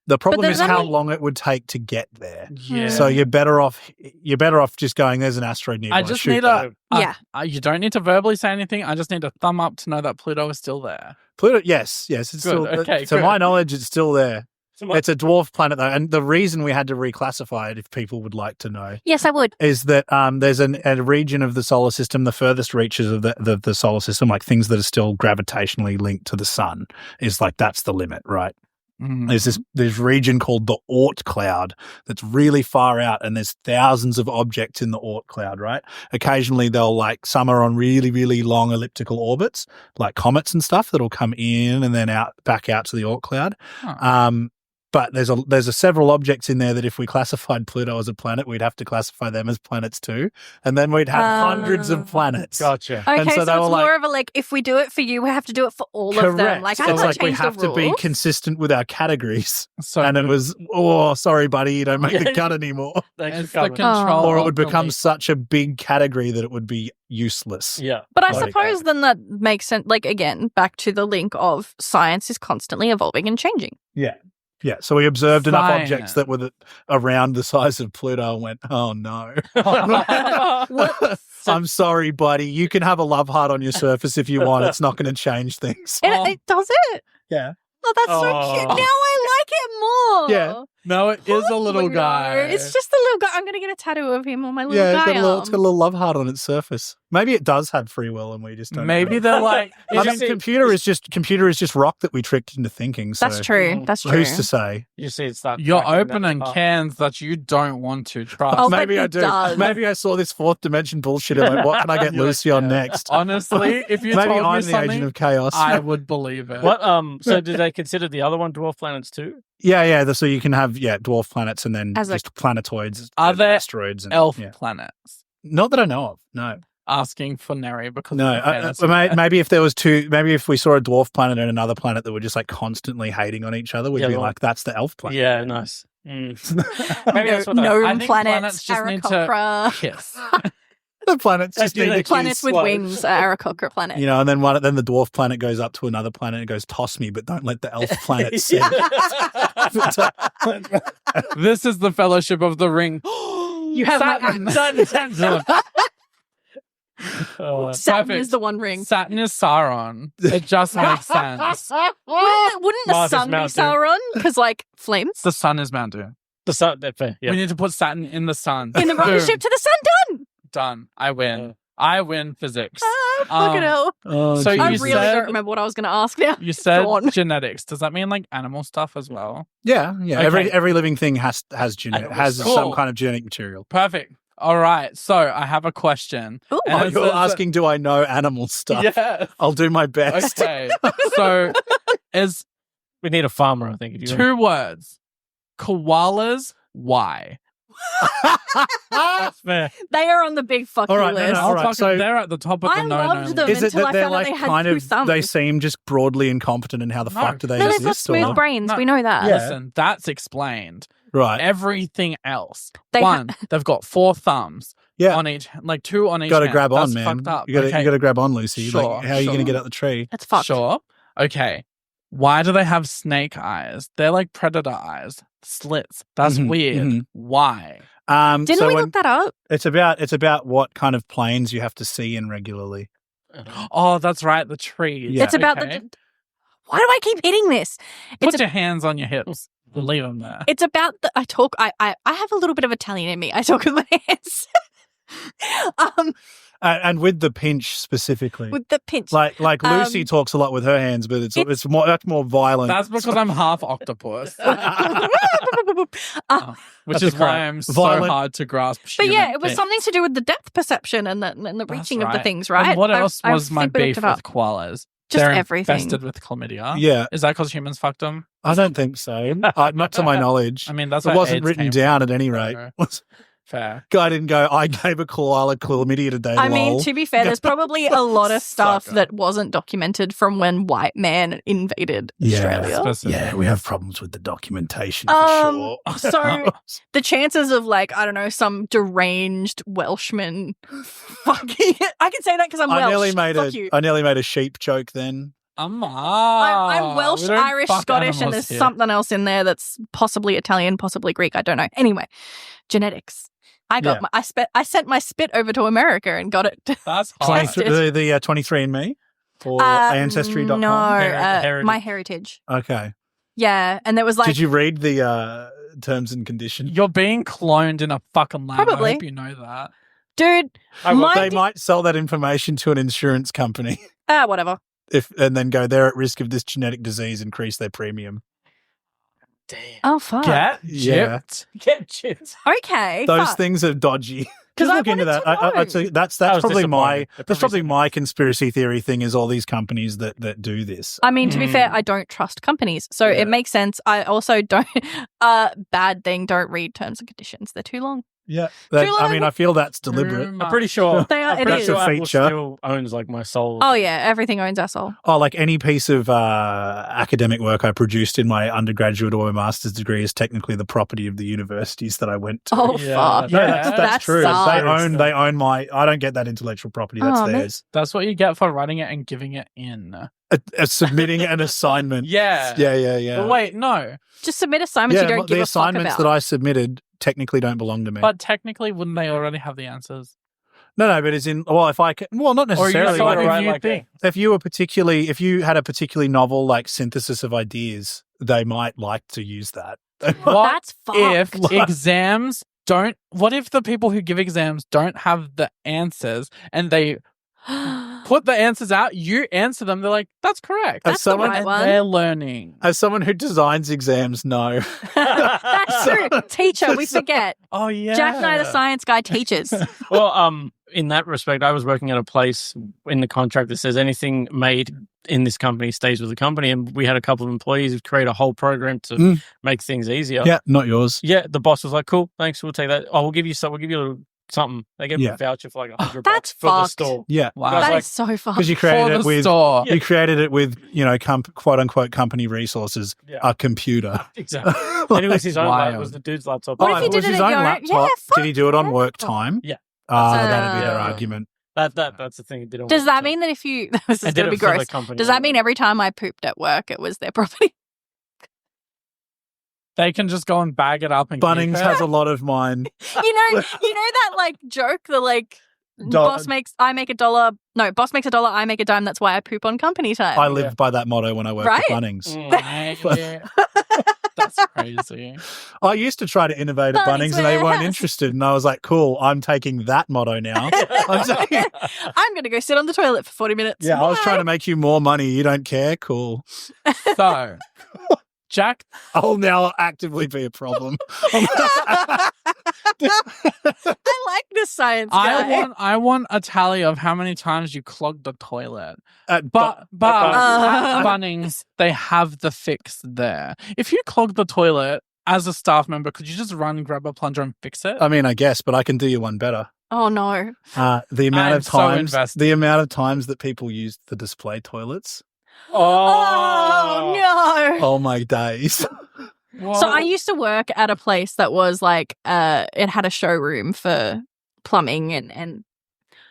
The problem does is that how mean- long it would take to get there. Yeah. So you're better off just going, there's an asteroid nearby. I just shoot need that. Yeah. you don't need to verbally say anything. I just need a thumb up to know that Pluto is still there. Pluto, yes, it's Good, still. okay, to good. my knowledge, it's still there. So It's a dwarf planet though, and the reason we had to reclassify it, if people would like to know, Yes, I would. is that there's a region of the solar system, the furthest reaches of the solar system, like things that are still gravitationally linked to the sun, is like that's the limit, right? Mm. There's this region called the Oort cloud that's really far out, and there's thousands of objects in the Oort cloud, right? Occasionally they'll some are on really, really long elliptical orbits, like comets and stuff that'll come in and then back out to the Oort cloud. Huh. But there's several objects in there that if we classified Pluto as a planet, we'd have to classify them as planets too, and then we'd have hundreds of planets. Gotcha. Okay, And so so, they it's were like- more of a if we do it for you, we have to do it for all of them. Correct. Like, So I don't it's want to we change have the to be rules. consistent with our categories. So And it was, sorry, buddy, you don't make the cut anymore. Thanks it's for the coming. control. Or it of would the become leak. such a big category that it would be useless. Yeah. But I Like- suppose then that makes sense. Like, again, back to the link of science is constantly evolving and changing. Yeah, so we observed enough Fine. objects that were around the size of Pluto and went, oh no. I'm sorry, buddy. You can have a love heart on your surface if you want. It's not going to change things. And it does it. Yeah. Oh, that's so cute. Oh. Now I like it more. Yeah. No, it is a little Pluto. guy. It's just a little guy. I'm going to get a tattoo of him on my little Yeah, guy it's got a little love heart on its surface. Maybe it does have free will and we just don't Maybe know. they're like, I mean, computer is just rock that we tricked into thinking. So That's true. That's true. who's to say? You see, it's that. you're tracking opening that- cans that you don't want to trust. Oh, Maybe but I it do. does. Maybe I saw this fourth dimension bullshit and went, what can I get You're Lucy on yeah. next? Honestly, if you Maybe told I'm me the something, agent of chaos. I would believe it. What? So did they consider the other one dwarf planets too? Yeah. So you can have dwarf planets and then As a- just planetoids, Are there asteroids, and elf yeah. planets? Not that I know of. No. Asking for Nery because No, of the fantasy maybe if there was two, maybe if we saw a dwarf planet and another planet that were just like constantly hating on each other, we'd Yeah, be well- like, that's the elf planet. Yeah, nice. Maybe that's what Gnome I think planets, planets just need to Aarakocra. kiss. The planets just do need they to Planets kiss. with Whoa. wings are Aarakocra planets. You know, and then then the dwarf planet goes up to another planet and goes, toss me, but don't let the elf planet see. This is the Fellowship of the Ring. You have my Saturn. Oh, Saturn Perfect. is the one ring. Saturn is Sauron. It just makes sense. Wouldn't the Mars is sun be Mount Doom. Sauron? Because, like, flames? The sun is Mount Doom. the sun. Fair. Yeah. We need to put Saturn in the sun. In the rocket Boom. ship to the sun, done! Done. I win. I win physics. Fucking hell. Oh, So I you really said- don't remember what I was going to ask now. You said Go on. genetics. Does that mean like animal stuff as well? yeah. Okay. Every living thing has some Cool. kind of genetic material. Perfect. All right. So I have a question. Ooh. And Oh, it you're says- asking, do I know animal stuff? Yes. I'll do my best. Okay. So is We need a farmer, I think. If you 2 words. Koalas, why? That's fair. They are on the big fuck All you right, no, list. no, all right, Fucking- so- they're at the top of the I no-no loved them list. Is it until that I they're found out like they had kind 2 of thumbs. they seem just broadly incompetent, and how the No. fuck do they No, they've exist? got smooth or? brains. No. We know that. Yeah. Listen, that's explained. Right. Everything else. They One, they've got 4 thumbs Yeah. on each, like 2 on each Got to hand. grab on, That's man. fucked up. You got Okay. to grab on, Lucy. Sure, Like, how are you going to sure. get out the tree? That's fucked. Sure. Okay. Why do they have snake eyes? They're like predator eyes. Slits. That's Mhm, weird. mhm. Why? Didn't so we when- look that up? it's about what kind of planes you have to see in regularly. Oh, that's right. The trees. Yeah. It's about Okay. the. Why do I keep hitting this? Put It's your hands on your hips. Leave them there. It's about the. I have a little bit of Italian in me. I talk with my hands. And with the pinch specifically. With the pinch. like Lucy talks a lot with her hands, but it's much more violent. That's because I'm half octopus, which That's is a why crap. I'm so Violent. hard to grasp. But yeah, human it was things. something to do with the depth perception and the That's reaching of the right. things, right? And what I- else I was my think we looked beef it with up. koalas? Just They're everything. infested with chlamydia. Yeah. Is that because humans fucked them? I don't think so. Not to my knowledge. I mean, that's it where wasn't AIDS written came down from, at any rate. so fair. Guy didn't go, I gave a koala chlamydia today. I mean, lol." to be fair, there's probably a lot of stuff Sucker. that wasn't documented from when white man invaded Australia. Specific. Yeah, we have problems with the documentation for sure. So the chances of like, I don't know, some deranged Welshman fucking I can say that because I'm Welsh. I nearly made a sheep joke then. I'm I'm Welsh, Irish, Scottish, and there's something else in there that's possibly Italian, possibly Greek. I don't know. Anyway, genetics. I sent my spit over to America and got it. That's hard. Tested. The 23andMe or Ancestry.com? No, Heritage. my heritage. Okay. Yeah, and there was like Did you read the terms and conditions? You're being cloned in a fucking lab. Probably. I hope you know that. dude, They might sell that information to an insurance company whatever. and then go, they're at risk of this genetic disease, increase their premium. Damn. Oh fuck. Get Yeah. gypped. Get chips. Okay. Those fuck. things are dodgy. 'Cause Just I look into wanted that. to I'd say that's That was probably disappointing. that's probably my conspiracy theory thing is all these companies that do this. I mean, to be fair, I don't trust companies, so Yeah. it makes sense. I also don't. Bad thing. Don't read terms and conditions. They're too long. Yeah. Too I mean, long. I feel that's deliberate. I'm pretty sure. They are. I'm It pretty is. sure That's a Apple feature. still owns like my soul. Oh yeah, everything owns our soul. Oh, like any piece of academic work I produced in my undergraduate or my master's degree is technically the property of the universities that I went to. Oh Yeah, fuck. No, Yeah. that's That true. sucks. They own my. I don't get that intellectual property. That's Oh, man. theirs. That's what you get for running it and giving it in. Submitting an assignment. Yeah. Yeah. But wait, no. Just submit assignments you don't give the a fuck assignments about. that I submitted technically don't belong to me. But technically, wouldn't they already have the answers? No, but as in, well, if I can, well, not Or you necessarily. sort Like, of right, you like think. if you had a particularly novel like synthesis of ideas, they might like to use that. What That's fucked. if exams don't? What if the people who give exams don't have the answers and they put the answers out? You answer them. They're like, "That's correct." As That's the someone- right And one. they're learning. As someone who designs exams, no. That's true. Teacher, we forget. Oh yeah. Jack and I, the science guy, teaches. Well, in that respect, I was working at a place in the contract that says anything made in this company stays with the company, and we had a couple of employees who create a whole program to make things easier. Yeah, not yours. Yeah, the boss was like, "Cool, thanks, we'll take that. Oh, we'll give you some. We'll give you a little something." They gave me Yeah. a voucher for like $100 That's for the fucked. store. Yeah, Wow. I was That like- is so fun. because you For created the it with store. you created it with quote unquote company resources, Yeah. a computer. Exactly. And it was his own. Wild. It was the dude's laptop. What if Oh, you it did was it his at own your own- laptop. Yeah, fuck Did he do it on yeah. work time? Yeah. That'd be their Uh, argument. That's the thing. It didn't. Does work, that so- mean that if you this I is did going to it be for the gross? company Does that anyway. mean every time I pooped at work, it was their property? They can just go and bag it up and Bunnings keep it. has a lot of mine. you know that like joke, the like boss makes I make $1. No, boss makes $1, I make a dime. That's why I poop on company time. I lived by that motto when I worked Right? at Bunnings. Mm. Yeah. That's crazy. I used to try to innovate at Bunnings and they weren't Warehouse. interested. And I was like, cool, I'm taking that motto now. I'm going to go sit on the toilet for 40 minutes. Yeah, I was Bye. trying to make you more money. You don't care? Cool. So, Jack, I'll now actively be a problem. I like this science guy. I want a tally of how many times you clogged the toilet. At But at Uh. Bunnings, they have the fix there. If you clog the toilet as a staff member, could you just run, grab a plunger, and fix it? I mean, I guess, but I can do you one better. Oh, no. The amount I'm of so times, invested. the amount of times that people used the display toilets. Oh, no. Oh my days! So I used to work at a place that was like, it had a showroom for plumbing and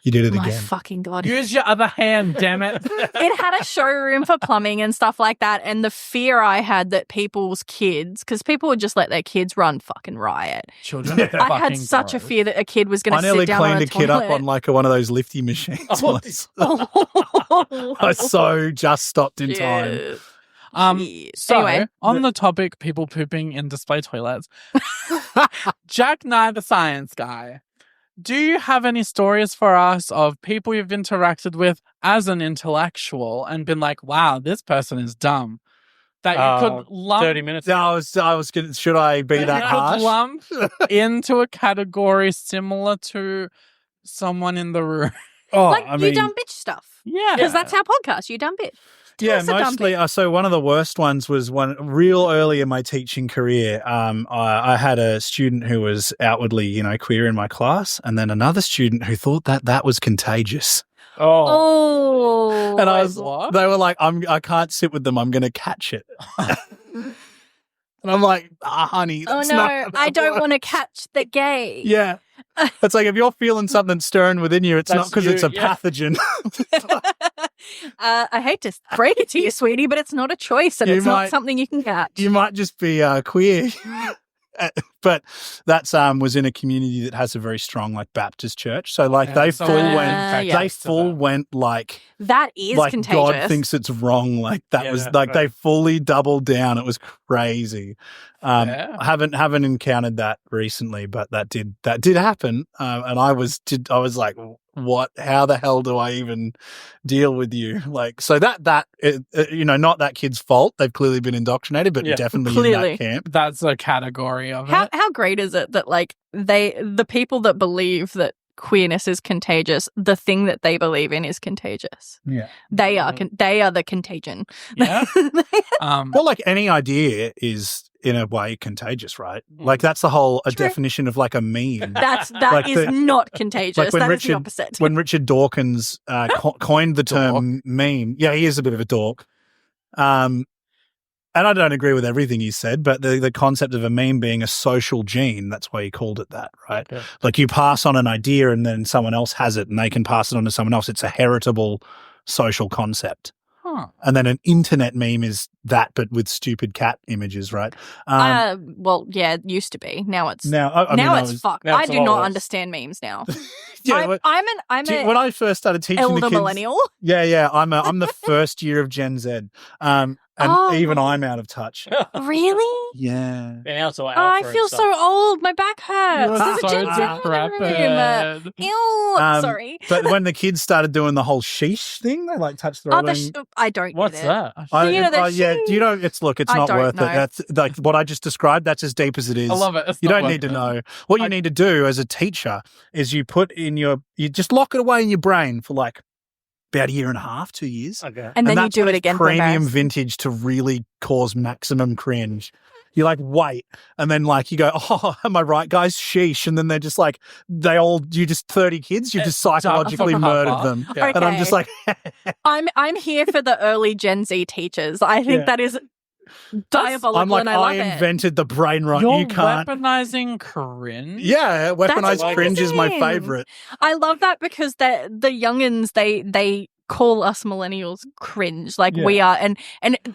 You did it my again. fucking God. Use your other hand, damn it. It had a showroom for plumbing and stuff like that. And the fear I had that people's kids, because people would just let their kids run fucking riot. Children are I had fucking such a gross. fear that a kid was going I to nearly sit down on cleaned a a kid up toilet. on like one of those lifty machines. once. Oh. I so just stopped in time. Shit. Shit. So, Anyway. on the topic people pooping in display toilets, Jack Nye, the science guy, do you have any stories for us of people you've interacted with as an intellectual and been like, wow, this person is dumb? That you could lump 30 minutes. I was gonna, should I be that harsh? lump into a category similar to someone in the room. Oh, Like, I you mean, dumb bitch stuff. Yeah. Because that's our podcast. You dumb bitch. yeah, us a dumb mostly. So one of the worst ones was one real early in my teaching career. I had a student who was outwardly, queer in my class, and then another student who thought that was contagious. Oh. And I was, what? they were like, I can't sit with them. I'm going to catch it. And I'm like, honey, Oh, that's no. not I don't want to catch the gay. Yeah. It's like if you're feeling something stirring within you, it's not That's because you, it's a yeah. pathogen. I hate to break it to you, sweetie, but it's not a choice and You it's might- not something you can catch. You might just be queer. But that's was in a community that has a very strong like Baptist church. So like they so full we're went yeah. they full went like That is contagious. God thinks it's wrong. Like that Yeah, was that's like right. they fully doubled down. It was crazy. Yeah. I haven't encountered that recently, but that did happen. And I was like, what? How the hell do I even deal with you? Like, so not that kid's fault. They've clearly been indoctrinated, but Yeah. definitely in Clearly. that camp. That's a category of How it. great is it that like the people that believe that queerness is contagious, the thing that they believe in is contagious. Yeah. They are they are the contagion. Yeah. Well, like any idea is in a way contagious, right? Like that's the whole True. definition of like a meme. that Like is not contagious. like when That is the Richard- opposite. When Richard Dawkins coined the term meme, yeah, he is a bit of a dork. And I don't agree with everything he said, but the concept of a meme being a social gene, that's why he called it that, right? Okay. Like you pass on an idea and then someone else has it and they can pass it on to someone else. It's a heritable social concept. Huh. And then an internet meme is that, but with stupid cat images, right? Well, yeah, it used to be. Now it's Now, I mean, now I it's was- fucked. now I it's do all not worse. understand memes now. yeah, I'm when I first started teaching the elder kids, millennial. yeah, I'm the first year of Gen Z, and Oh. even I'm out of touch. Really? Yeah, And now it's all Oh, I alpha and feel stuff. so old. My back hurts. You're There's a so Gen Z in the room. decrepit. Ew. Sorry. But when the kids started doing the whole sheesh thing, they like touch the Oh, rolling. I don't What's get it. that? You know, the yeah, sheesh. do you know? It's I not don't worth know. it. That's like what I just described. That's as deep as it is. I love it. It's You not don't worth need to it. know. What you need to do as a teacher is you just lock it away in your brain for like about a year and a half, 2 years. And Okay. then you that's do when it it's again for premium embarrassment. vintage to really cause maximum cringe. You like wait, and then like you go, oh, am I right, guys? Sheesh, and then they're just like you just 30 kids, you just psychologically Dumb. murdered them, Yeah. and I'm just like, I'm here for the early Gen Z teachers. I think Yeah. that is diabolical, I'm like, and I love I it. invented the brain rot. You're You can't. weaponizing cringe? Yeah, weaponized That's cringe is my amazing. favorite. I love that because the youngins they call us millennials cringe. Like Yeah. we are, and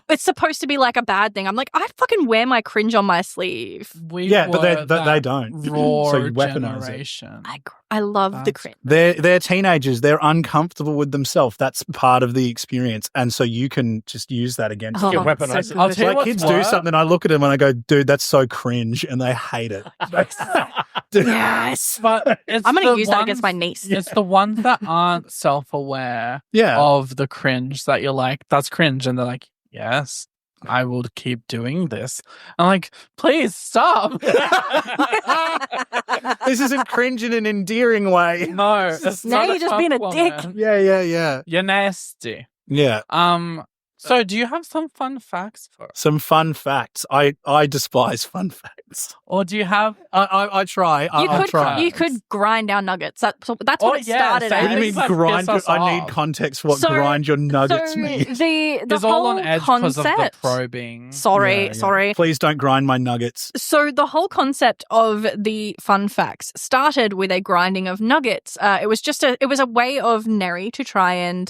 it's supposed to be like a bad thing. I'm like, I fucking wear my cringe on my sleeve. We Yeah, but were they that don't. Raw So you weaponize it. generation. I love the That's- cringe. They're teenagers. They're uncomfortable with themselves. That's part of the experience, and so you can just use that against Oh, them. Get weaponized. so I'll good. tell you Like what's kids do worse. something, I look at them and I go, "Dude, that's so cringe," and they hate it. Dude, Yes. But it's I'm going the to use that against my ones- niece. It's the ones that aren't self-aware yeah, of the cringe that you're like, that's cringe. And they're like, yes, I will keep doing this. I'm like, please stop. this isn't cringe in an endearing way. No. It's Now not you're just being a dick. compliment. Yeah. You're nasty. Yeah. So do you have some fun facts for us? Some fun facts. I despise fun facts. Or do you have I try. I'll try. You could grind our nuggets. That's what Oh, it yeah, started say What do you as. mean Like, grind? piss us I need off. context for what So- grind your nuggets so means. the it's whole all on edge because concept. of the probing? Sorry. Please don't grind my nuggets. So the whole concept of the fun facts started with a grinding of nuggets. It was a way of Nery to try and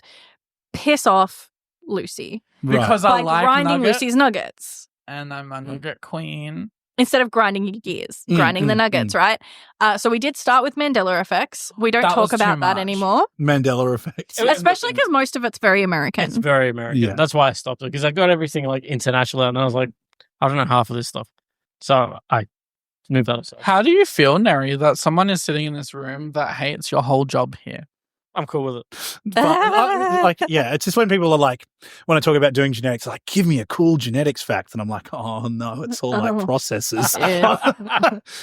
piss off Lucy Because I by like grinding nuggets Lucy's nuggets and I'm a nugget queen. instead of grinding your gears, grinding the nuggets, right? So we did start with Mandela effects. We don't That talk was too about that much. anymore, Mandela effect. especially because most of it's very American. It's very American. Yeah. That's why I stopped it, because I got everything like international and I was like, I don't know half of this stuff. So I moved that aside. How do you feel, Nery, that someone is sitting in this room that hates your whole job here? I'm cool with it. But, it's just when people are like, when I talk about doing genetics, like, give me a cool genetics fact. And I'm like, oh, no, it's all like processes. Yeah.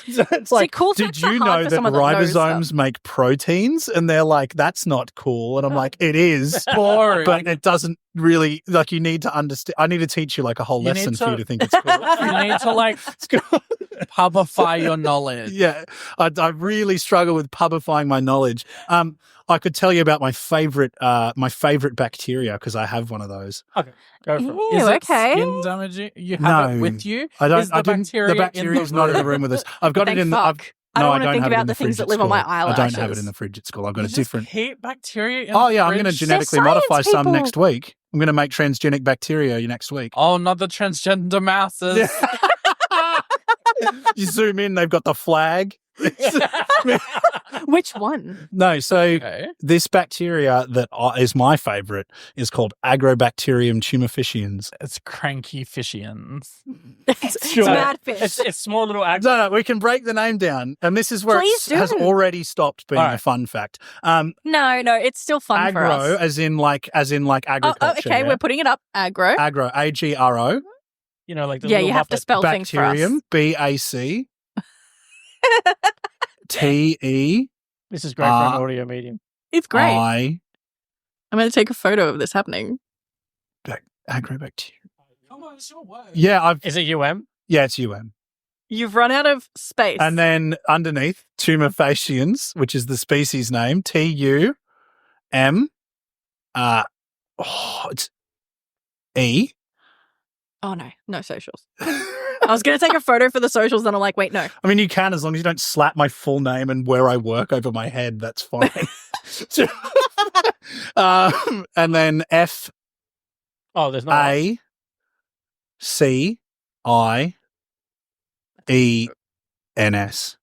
It's See, like, cool did facts are you hard know for that someone that knows ribosomes make proteins? And they're like, that's not cool. And I'm like, it is. Boring. But it doesn't really, like, you need to understand. I need to teach you like a whole You need lesson for to- you to think it's cool. You need to like It's cool. pubify your knowledge. Yeah, I really struggle with pubifying my knowledge. I could tell you about my favorite bacteria because I have one of those. Go for it. Ew, Is it okay. skin damaging? You have it No. with you? I don't. Is the I didn't. bacteria The bacteria is not in the room with us. I've got Thank it in. fuck. I No, don't I want to don't think have it about in the things fridge that at live on my school. I don't have it eyelashes. in the fridge at school. I've got You a just different. keep bacteria in Oh the yeah, I'm going to fridge? genetically They're modify science some people. next week. I'm going to make transgenic bacteria next week. Oh, not the transgender mouses. You zoom in, they've got the flag. Which one? No, so Okay. this bacteria that is my favorite is called Agrobacterium tumefaciens. It's cranky fishians. It's Sure. mad fish. It's small little ag. No, we can break the name down, and this is where Please it has do. already stopped being All a right. fun fact. No, it's still fun for Agro, us. as in agriculture. Oh, okay, yeah? we're putting it up. Aggro. Agro, AGRO, You know, like the Yeah, little you have to Muppet. spell things for us. bacterium, BAC, TE, This is great for an audio medium. It's great. I, I'm going to take a photo of this happening. agrobacterium. Come on, it's your word. Yeah, Is it UM? it's UM. You've run out of space. And then underneath, tumefaciens, which is the species name, TUM, it's E. Oh, no socials. I was going to take a photo for the socials, then I'm like, wait, no. I mean, you can as long as you don't slap my full name and where I work over my head. That's fine. And then F Oh, there's no. A C I E N S.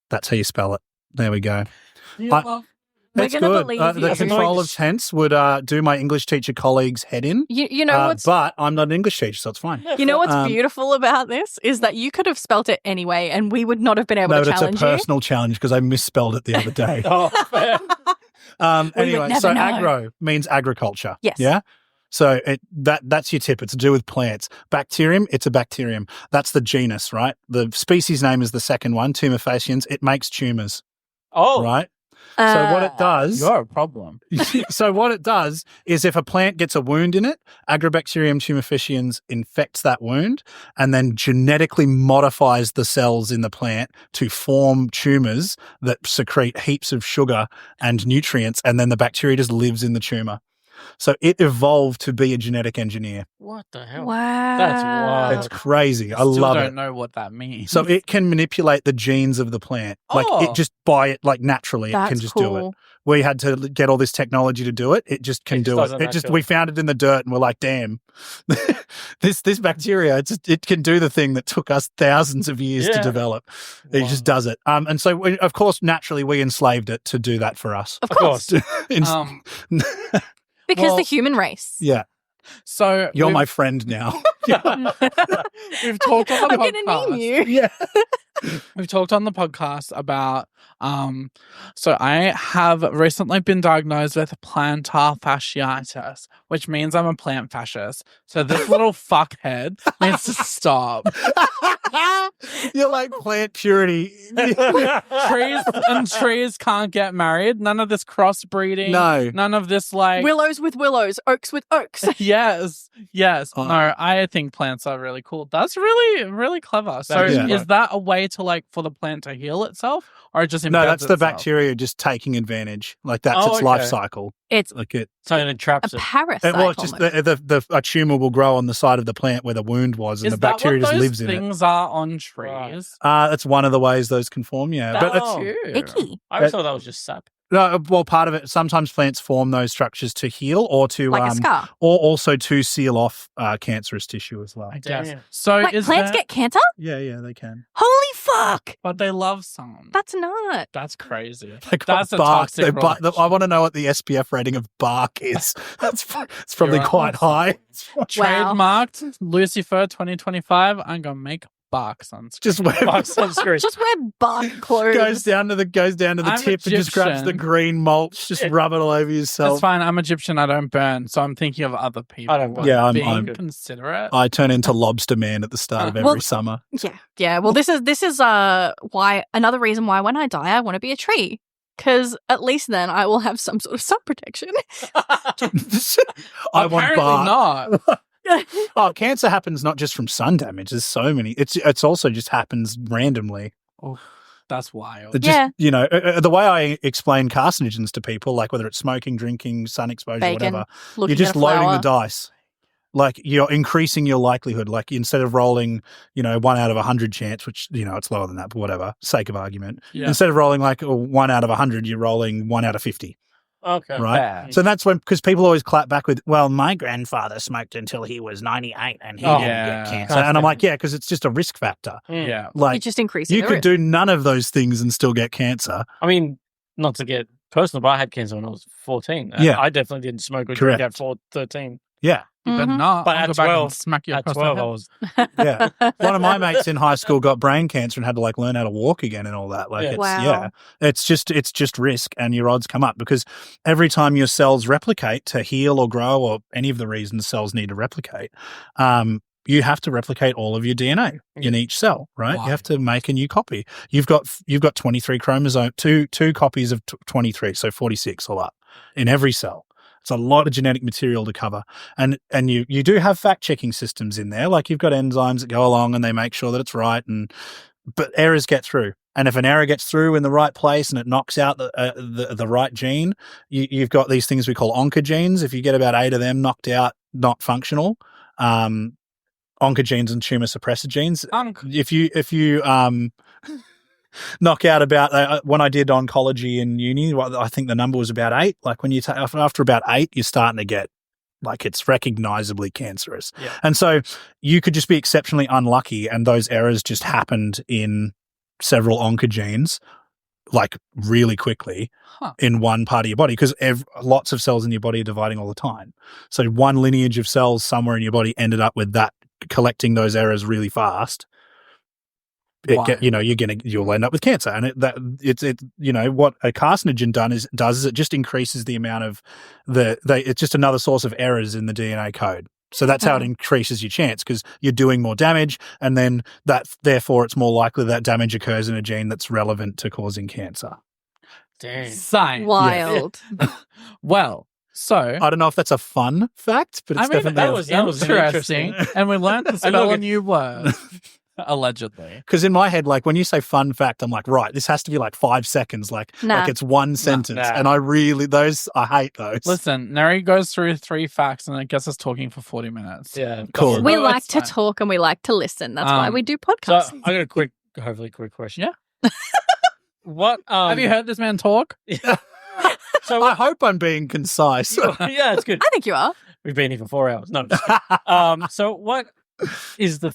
That's how you spell it. There we go. We're It's gonna good. believe The you. control of tense would do my English teacher colleagues' head in. You know what's But I'm not an English teacher, so it's fine. you know what's Um, beautiful about this is that you could have spelt it anyway, and we would not have been able No, to but it's a challenge you. personal challenge because I misspelled it the other day. Oh, fair. Anyway, never so know. agro means agriculture. Yes. Yeah. So that's your tip. It's to do with plants. Bacterium, it's a bacterium. That's the genus, right? The species name is the second one, tumefaciens. It makes tumors, Oh, right? So what it does, You're a problem. so what it does is if a plant gets a wound in it, Agrobacterium tumefaciens infects that wound and then genetically modifies the cells in the plant to form tumors that secrete heaps of sugar and nutrients, and then the bacteria just lives in the tumor. So it evolved to be a genetic engineer. What the hell? Wow. That's wild. It's crazy. I Still love don't it. know what that means. So it can manipulate the genes of the plant. Like Oh. it just by it, like naturally, That's it can just do it. cool. We had to get all this technology to do it. It just can It just do does it. it It just naturally. we found it in the dirt and we're like, damn, this bacteria, it can do the thing that took us thousands of years to Yeah. develop. It just does it. And so of course, naturally, we enslaved it to do that for us. Of course. Because Well- the human race. Yeah, So you're we've- my friend now. We've talked on the I'm going to podcast. name you. Yeah. We've talked on the podcast about so I have recently been diagnosed with plantar fasciitis, which means I'm a plant fascist. So this little fuckhead needs to stop. You're like plant purity. Trees can't get married. None of this crossbreeding. No. None of this like Willows with willows, oaks with oaks. Yes. Oh. No, I think plants are really cool. That's really, really clever. So is is that a way to like for the plant to heal itself, or it just No, embeds that's the itself? bacteria just taking advantage. Like that's Oh, its life okay. cycle. It's Like it. So it a traps it. parasite. Well, it's just a tumor will grow on the side of the plant where the wound was, and Is the that bacteria what just those lives in it. things are on trees? Right. That's one of the ways those can form. Yeah, but That's it's, Oh. icky. I always thought that was just sap. no. Well, part of it. Sometimes plants form those structures to heal, or to Like a scar. or also to seal off cancerous tissue as well. I guess. Damn. So Like is plants there- get cancer? Yeah, they can. Holy fuck. but they love sun. That's not. That's crazy. They got That's a bark. toxic relationship. I want to know what the SPF rating of bark is. It's probably You're quite high. Trademarked Lucy-Furr 2025. I'm gonna make bark sunscreen. Just where Bark sunscreen. Just wear bark clothes. goes down to the I'm tip and just grabs the Egyptian. green mulch, just rub it all over yourself. It's fine. I'm Egyptian. I don't burn, so I'm thinking of other people. I don't burn. but Yeah, I'm- being I'm- considerate. I turn into Lobster Man at the start of every Well- summer. Yeah. Well, this is why another reason why when I die I want to be a tree, because at least then I will have some sort of sun protection. I want Apparently bark. not. Oh, cancer happens not just from sun damage. There's so many. It's also just happens randomly. That's wild. It just, Yeah. you know, the way I explain carcinogens to people, like whether it's smoking, drinking, sun exposure, Bacon, whatever, Looking you're just at a loading flower. the dice. Like you're increasing your likelihood. Like instead of rolling, 1 out of 100 chance, which, it's lower than that, but whatever, sake of argument. Yeah. Instead of rolling like a 1 out of 100, you're rolling 1 out of 50. Okay. Right. Yeah. So that's when, because people always clap back with, well, my grandfather smoked until he was 98 and he Oh, didn't yeah. get cancer. And I'm like, yeah, because it's just a risk factor. Mm. Yeah. You're Like just increasing you the could risk. do none of those things and still get cancer. I mean, not to get personal, but I had cancer when I was 14. Yeah. I definitely didn't smoke or drink Correct. at 13. Yeah. You better Mhm. not. But I'll at go back and 12 smack you At across 12, the I head. was. Yeah. One of my mates in high school got brain cancer and had to learn how to walk again and all that. Like, Yeah. it's, Wow. it's just risk, and your odds come up because every time your cells replicate to heal or grow, or any of the reasons cells need to replicate, you have to replicate all of your DNA in each cell, right? Why? You have to make a new copy. You've got 23 chromosomes, two copies of 23, so 46 all up in every cell. It's a lot of genetic material to cover. And you do have fact-checking systems in there. Like you've got enzymes that go along and they make sure that it's right. But errors get through. And if an error gets through in the right place and it knocks out the right gene, you've got these things we call oncogenes. If you get about 8 of them knocked out, not functional, oncogenes and tumor suppressor genes. If you knock out about when I did oncology in uni, I think the number was about 8. Like when you after about 8, you're starting to get like it's recognizably cancerous. Yeah. And so you could just be exceptionally unlucky, and those errors just happened in several oncogenes, like really quickly in one part of your body, because lots of cells in your body are dividing all the time. So one lineage of cells somewhere in your body ended up with that collecting those errors really fast. You'll end up with cancer, and what a carcinogen does is it just increases the amount of it's just another source of errors in the DNA code. So that's how it increases your chance, because you're doing more damage, and then therefore it's more likely that damage occurs in a gene that's relevant to causing cancer. Dang. Science. Wild. Well, so I don't know if that's a fun fact, but it's definitely that was interesting, and we learned to spell a look, new word. Allegedly. Because in my head, like when you say fun fact, I'm like, right, this has to be like 5 seconds, like it's one sentence. Nah. And I hate those. Listen, Nery goes through 3 facts and it gets us talking for 40 minutes. Yeah, Cool. We No, like it's to fine. talk and we like to listen. That's why we do podcasts. So I got a hopefully quick question. Yeah. What? Have you heard this man talk? So I hope I'm being concise. yeah, it's good. I think you are. We've been here for 4 hours. No. So what is the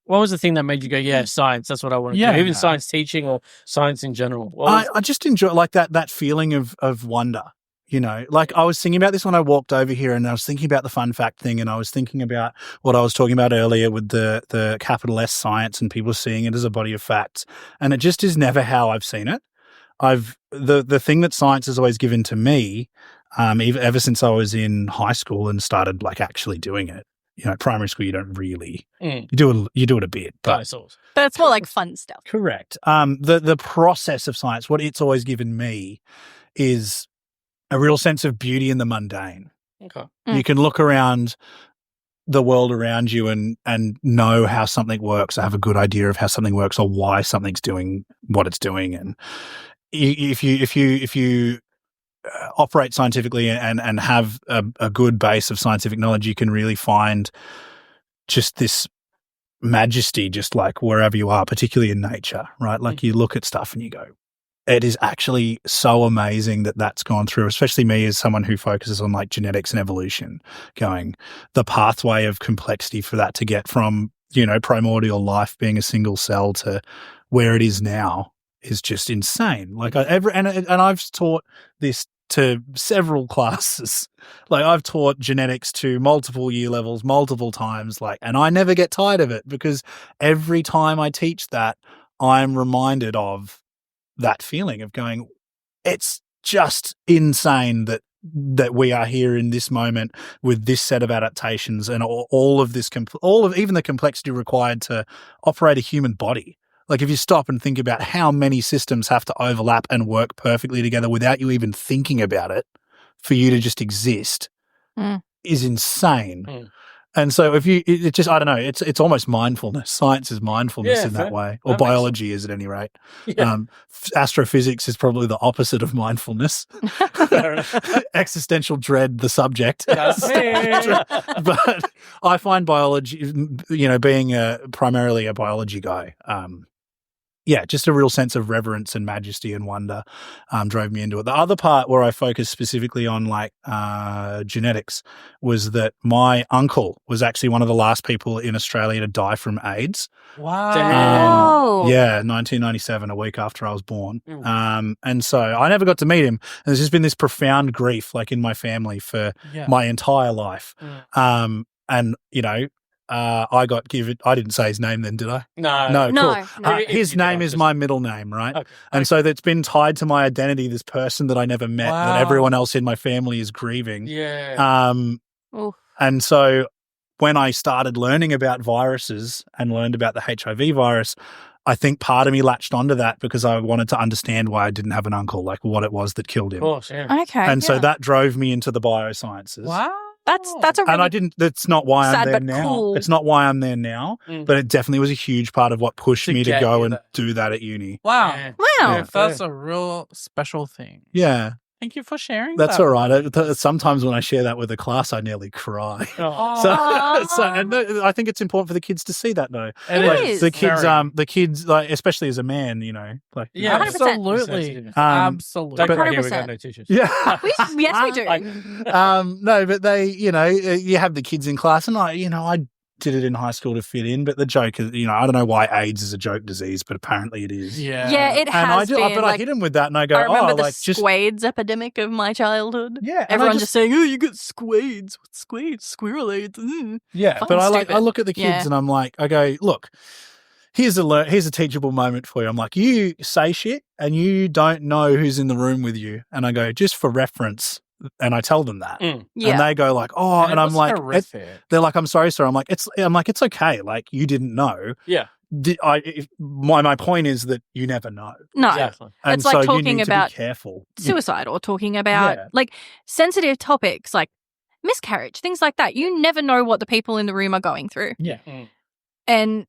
what was the thing that made you go, yeah, science? That's what I want to do. Even science teaching or science in general. I just enjoy like that feeling of wonder. You know, like I was thinking about this when I walked over here, and I was thinking about the fun fact thing, and I was thinking about what I was talking about earlier with the capital S science and people seeing it as a body of facts, and it just is never how I've seen it. The thing that science has always given to me, ever since I was in high school and started like actually doing it. You know, primary school you don't really you do it a bit, but dinosaurs. But it's more like fun stuff. correct. The process of science, what it's always given me, is a real sense of beauty in the mundane. Okay. You can look around the world around you and know how something works, or have a good idea of how something works, or why something's doing what it's doing. And if you operate scientifically and have a good base of scientific knowledge, you can really find just this majesty, just like wherever you are, particularly in nature, right? Like you look at stuff and you go, it is actually so amazing that that's gone through, especially me as someone who focuses on like genetics and evolution, going the pathway of complexity for that to get from, you know, primordial life being a single cell to where it is now is just insane. Like I've taught this to several classes. Like I've taught genetics to multiple year levels, multiple times, like, and I never get tired of it, because every time I teach that, I'm reminded of that feeling of going, it's just insane that we are here in this moment with this set of adaptations and all of this, even the complexity required to operate a human body. Like if you stop and think about how many systems have to overlap and work perfectly together without you even thinking about it for you to just exist is insane. And so if it just, I don't know, it's almost mindfulness. Science is mindfulness in that way, or biology is at any rate. Yeah. Astrophysics is probably the opposite of mindfulness. Existential dread, the subject. But I find biology, you know, being primarily a biology guy, just a real sense of reverence and majesty and wonder drove me into it. The other part where I focused specifically on like genetics was that my uncle was actually one of the last people in Australia to die from AIDS. Wow. 1997, a week after I was born. And so I never got to meet him. And there's just been this profound grief like in my family for my entire life. And, you know, I didn't say his name then, did I? No. Cool. His name is my middle name, right? Okay. And so that's been tied to my identity, this person that I never met, that everyone else in my family is grieving. Yeah. And so when I started learning about viruses and learned about the HIV virus, I think part of me latched onto that because I wanted to understand why I didn't have an uncle, like what it was that killed him. Of course, yeah. Okay. And so that drove me into the biosciences. Wow. That's a really and I didn't. That's not why sad, I'm there but now. cool. It's not why I'm there now. But it definitely was a huge part of what pushed me to go and do that at uni. Wow. Yeah. Wow. Yeah, that's a real special thing. Yeah, Thank you for sharing that's that. all right. Sometimes when I share that with a class, I nearly cry. Oh. And I think it's important for the kids to see that, though. It Like, is. the kids, like especially as a man, you know, like Yeah, 100%. Absolutely. Absolutely. Don't cry here, 100%. we got no tissues. yeah. Yes, we do. No, but they, you know, you have the kids in class, and I did it in high school to fit in, but the joke is, you know, I don't know why AIDS is a joke disease, but apparently it is. Yeah, it And has been. but I hit him with that, and I go, I remember the just squades epidemic of my childhood. yeah, and Everyone I just saying, "Oh, you got squades. What's squades? Squirrel AIDS." yeah. Fucking But I stupid. look at the kids, Yeah. and I'm like, I go, look, here's a teachable moment for you. I'm like, you say shit, and you don't know who's in the room with you, and I go, just for reference. And I tell them that, and they go like, "Oh," and I'm like, "They're like, I'm sorry, sir." I'm like, it's okay. Like you didn't know. Yeah. My point is that you never know. No, Exactly. And It's like so you talking need to about be careful. suicide or talking about Yeah. like sensitive topics like miscarriage, things like that. You never know what the people in the room are going through. Yeah. And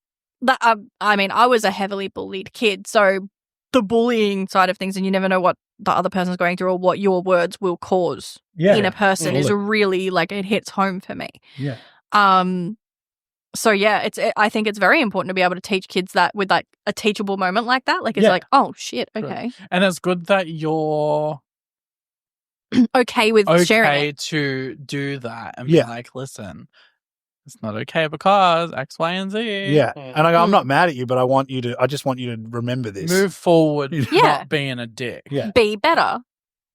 I mean, I was a heavily bullied kid, so the bullying side of things, and you never know what the other person's going through or what your words will cause in a person is really like it hits home for me. Yeah. So yeah, I think it's very important to be able to teach kids that with like a teachable moment like that. Like it's like, oh shit, okay. And it's good that you're okay with sharing okay it. to do that and be like, listen, it's not okay because X, Y, and Z. Yeah. And I'm not mad at you, but I just want you to remember this. Move forward, Yeah. not being a dick. Yeah. Be better.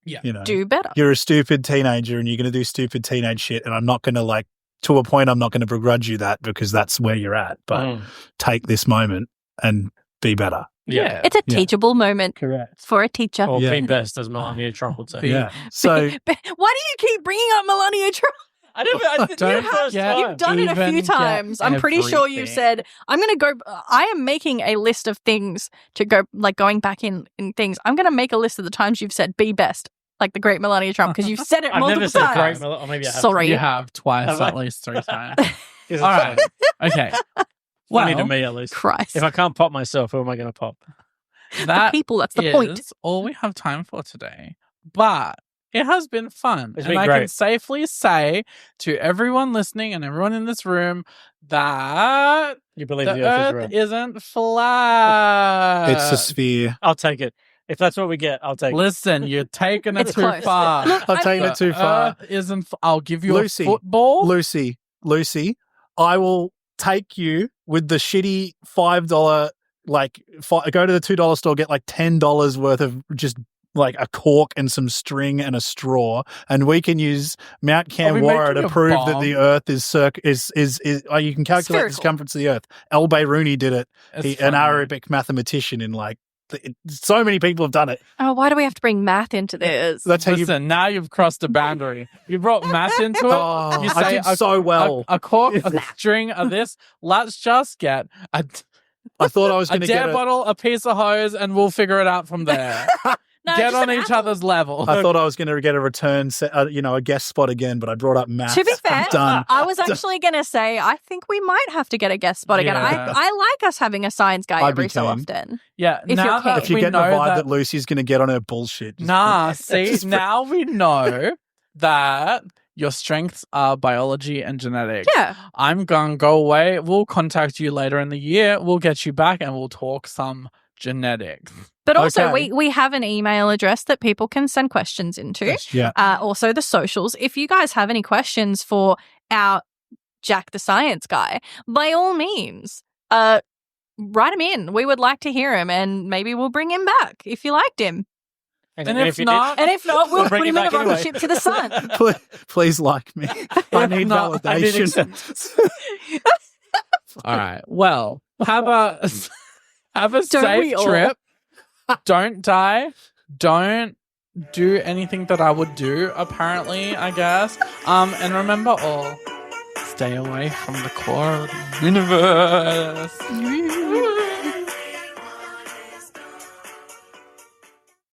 Yeah. You know, do better. You're a stupid teenager and you're going to do stupid teenage shit, and I'm not going to like, to a point, I'm not going to begrudge you that because that's where you're at. But take this moment and be better. Yeah. It's a teachable moment. Correct. For a teacher. Or be best, as Melania Trump would say. Yeah. So why do you keep bringing up Melania Trump? I didn't. You've done it a few times. I'm pretty sure you said, I'm going to go. I am making a list of things to go, like going back in things. I'm going to make a list of the times you've said be best, like the great Melania Trump, because you've said it multiple times. I've never said great, or maybe I have. Sorry. You have twice, at least 3 times. All right. Okay. Funny to me, at least. Christ. If I can't pop myself, who am I going to pop? That people, that's the point. is all we have time for today. But it has been fun. It's and been I great. can safely say to everyone listening and everyone in this room that You believe the the Earth Earth is round. isn't flat. it's a sphere. I'll take it. If that's what we get, I'll take it. Listen, you're taking it It's too close. far. Look, I've taken it too far. Earth isn't. I'll give you Lucy, a football. Lucy, I will take you with the shitty $5, go to the $2 store, get like $10 worth of just like a cork and some string and a straw, and we can use Mount Canberra making to a prove bomb. that the Earth is you can calculate Spherical. the circumference of the Earth. Al Biruni did it, It's an funny. Arabic mathematician, in so many people have done it. Oh, why do we have to bring math into this? That's how you. Listen, now you've crossed a boundary. You brought math into it. Oh, you I did so well. A cork, a string of this. Let's just get I thought I was a going to get dare bottle, a piece of hose, and we'll figure it out from there. No, Get just on an each apple. other's level. I thought I was going to get a return, a guest spot again, but I brought up maths. To be fair, I'm done. I was actually going to say, I think we might have to get a guest spot again. Yeah. I like us having a science guy I'd be every so keen. often. Yeah, If now you're that keen. If you we get the know vibe that, that Lucy's going to get on her bullshit. see, now we know that your strengths are biology and genetics. Yeah. I'm going to go away. We'll contact you later in the year. We'll get you back and we'll talk some genetics. But also, Okay. we have an email address that people can send questions into. Yeah. Also, the socials. If you guys have any questions for our Jack the Science Guy, by all means, write them in. We would like to hear him, and maybe we'll bring him back if you liked him. And if you not, And if not, we'll bring put him him in a back anyway. rocket ship to the sun. Please like me. I need not, I need validation. all right. Well, have a we safe all? trip. Don't die. Don't do anything that I would do, apparently, I guess. And remember all, stay away from the core of the universe.